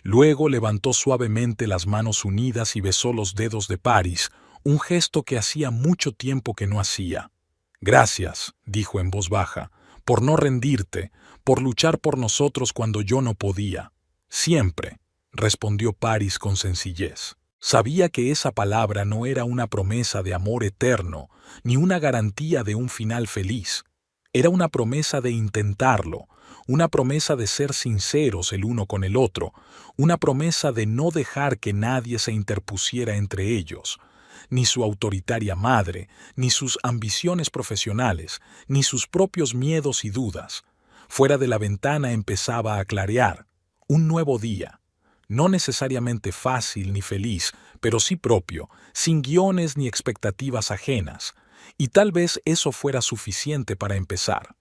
Luego levantó suavemente las manos unidas y besó los dedos de Paris, un gesto que hacía mucho tiempo que no hacía. «Gracias», dijo en voz baja, «por no rendirte, por luchar por nosotros cuando yo no podía». «Siempre», respondió Paris con sencillez. Sabía que esa palabra no era una promesa de amor eterno, ni una garantía de un final feliz. Era una promesa de intentarlo, una promesa de ser sinceros el uno con el otro, una promesa de no dejar que nadie se interpusiera entre ellos, ni su autoritaria madre, ni sus ambiciones profesionales, ni sus propios miedos y dudas. Fuera de la ventana empezaba a clarear. Un nuevo día. No necesariamente fácil ni feliz, pero sí propio, sin guiones ni expectativas ajenas. Y tal vez eso fuera suficiente para empezar.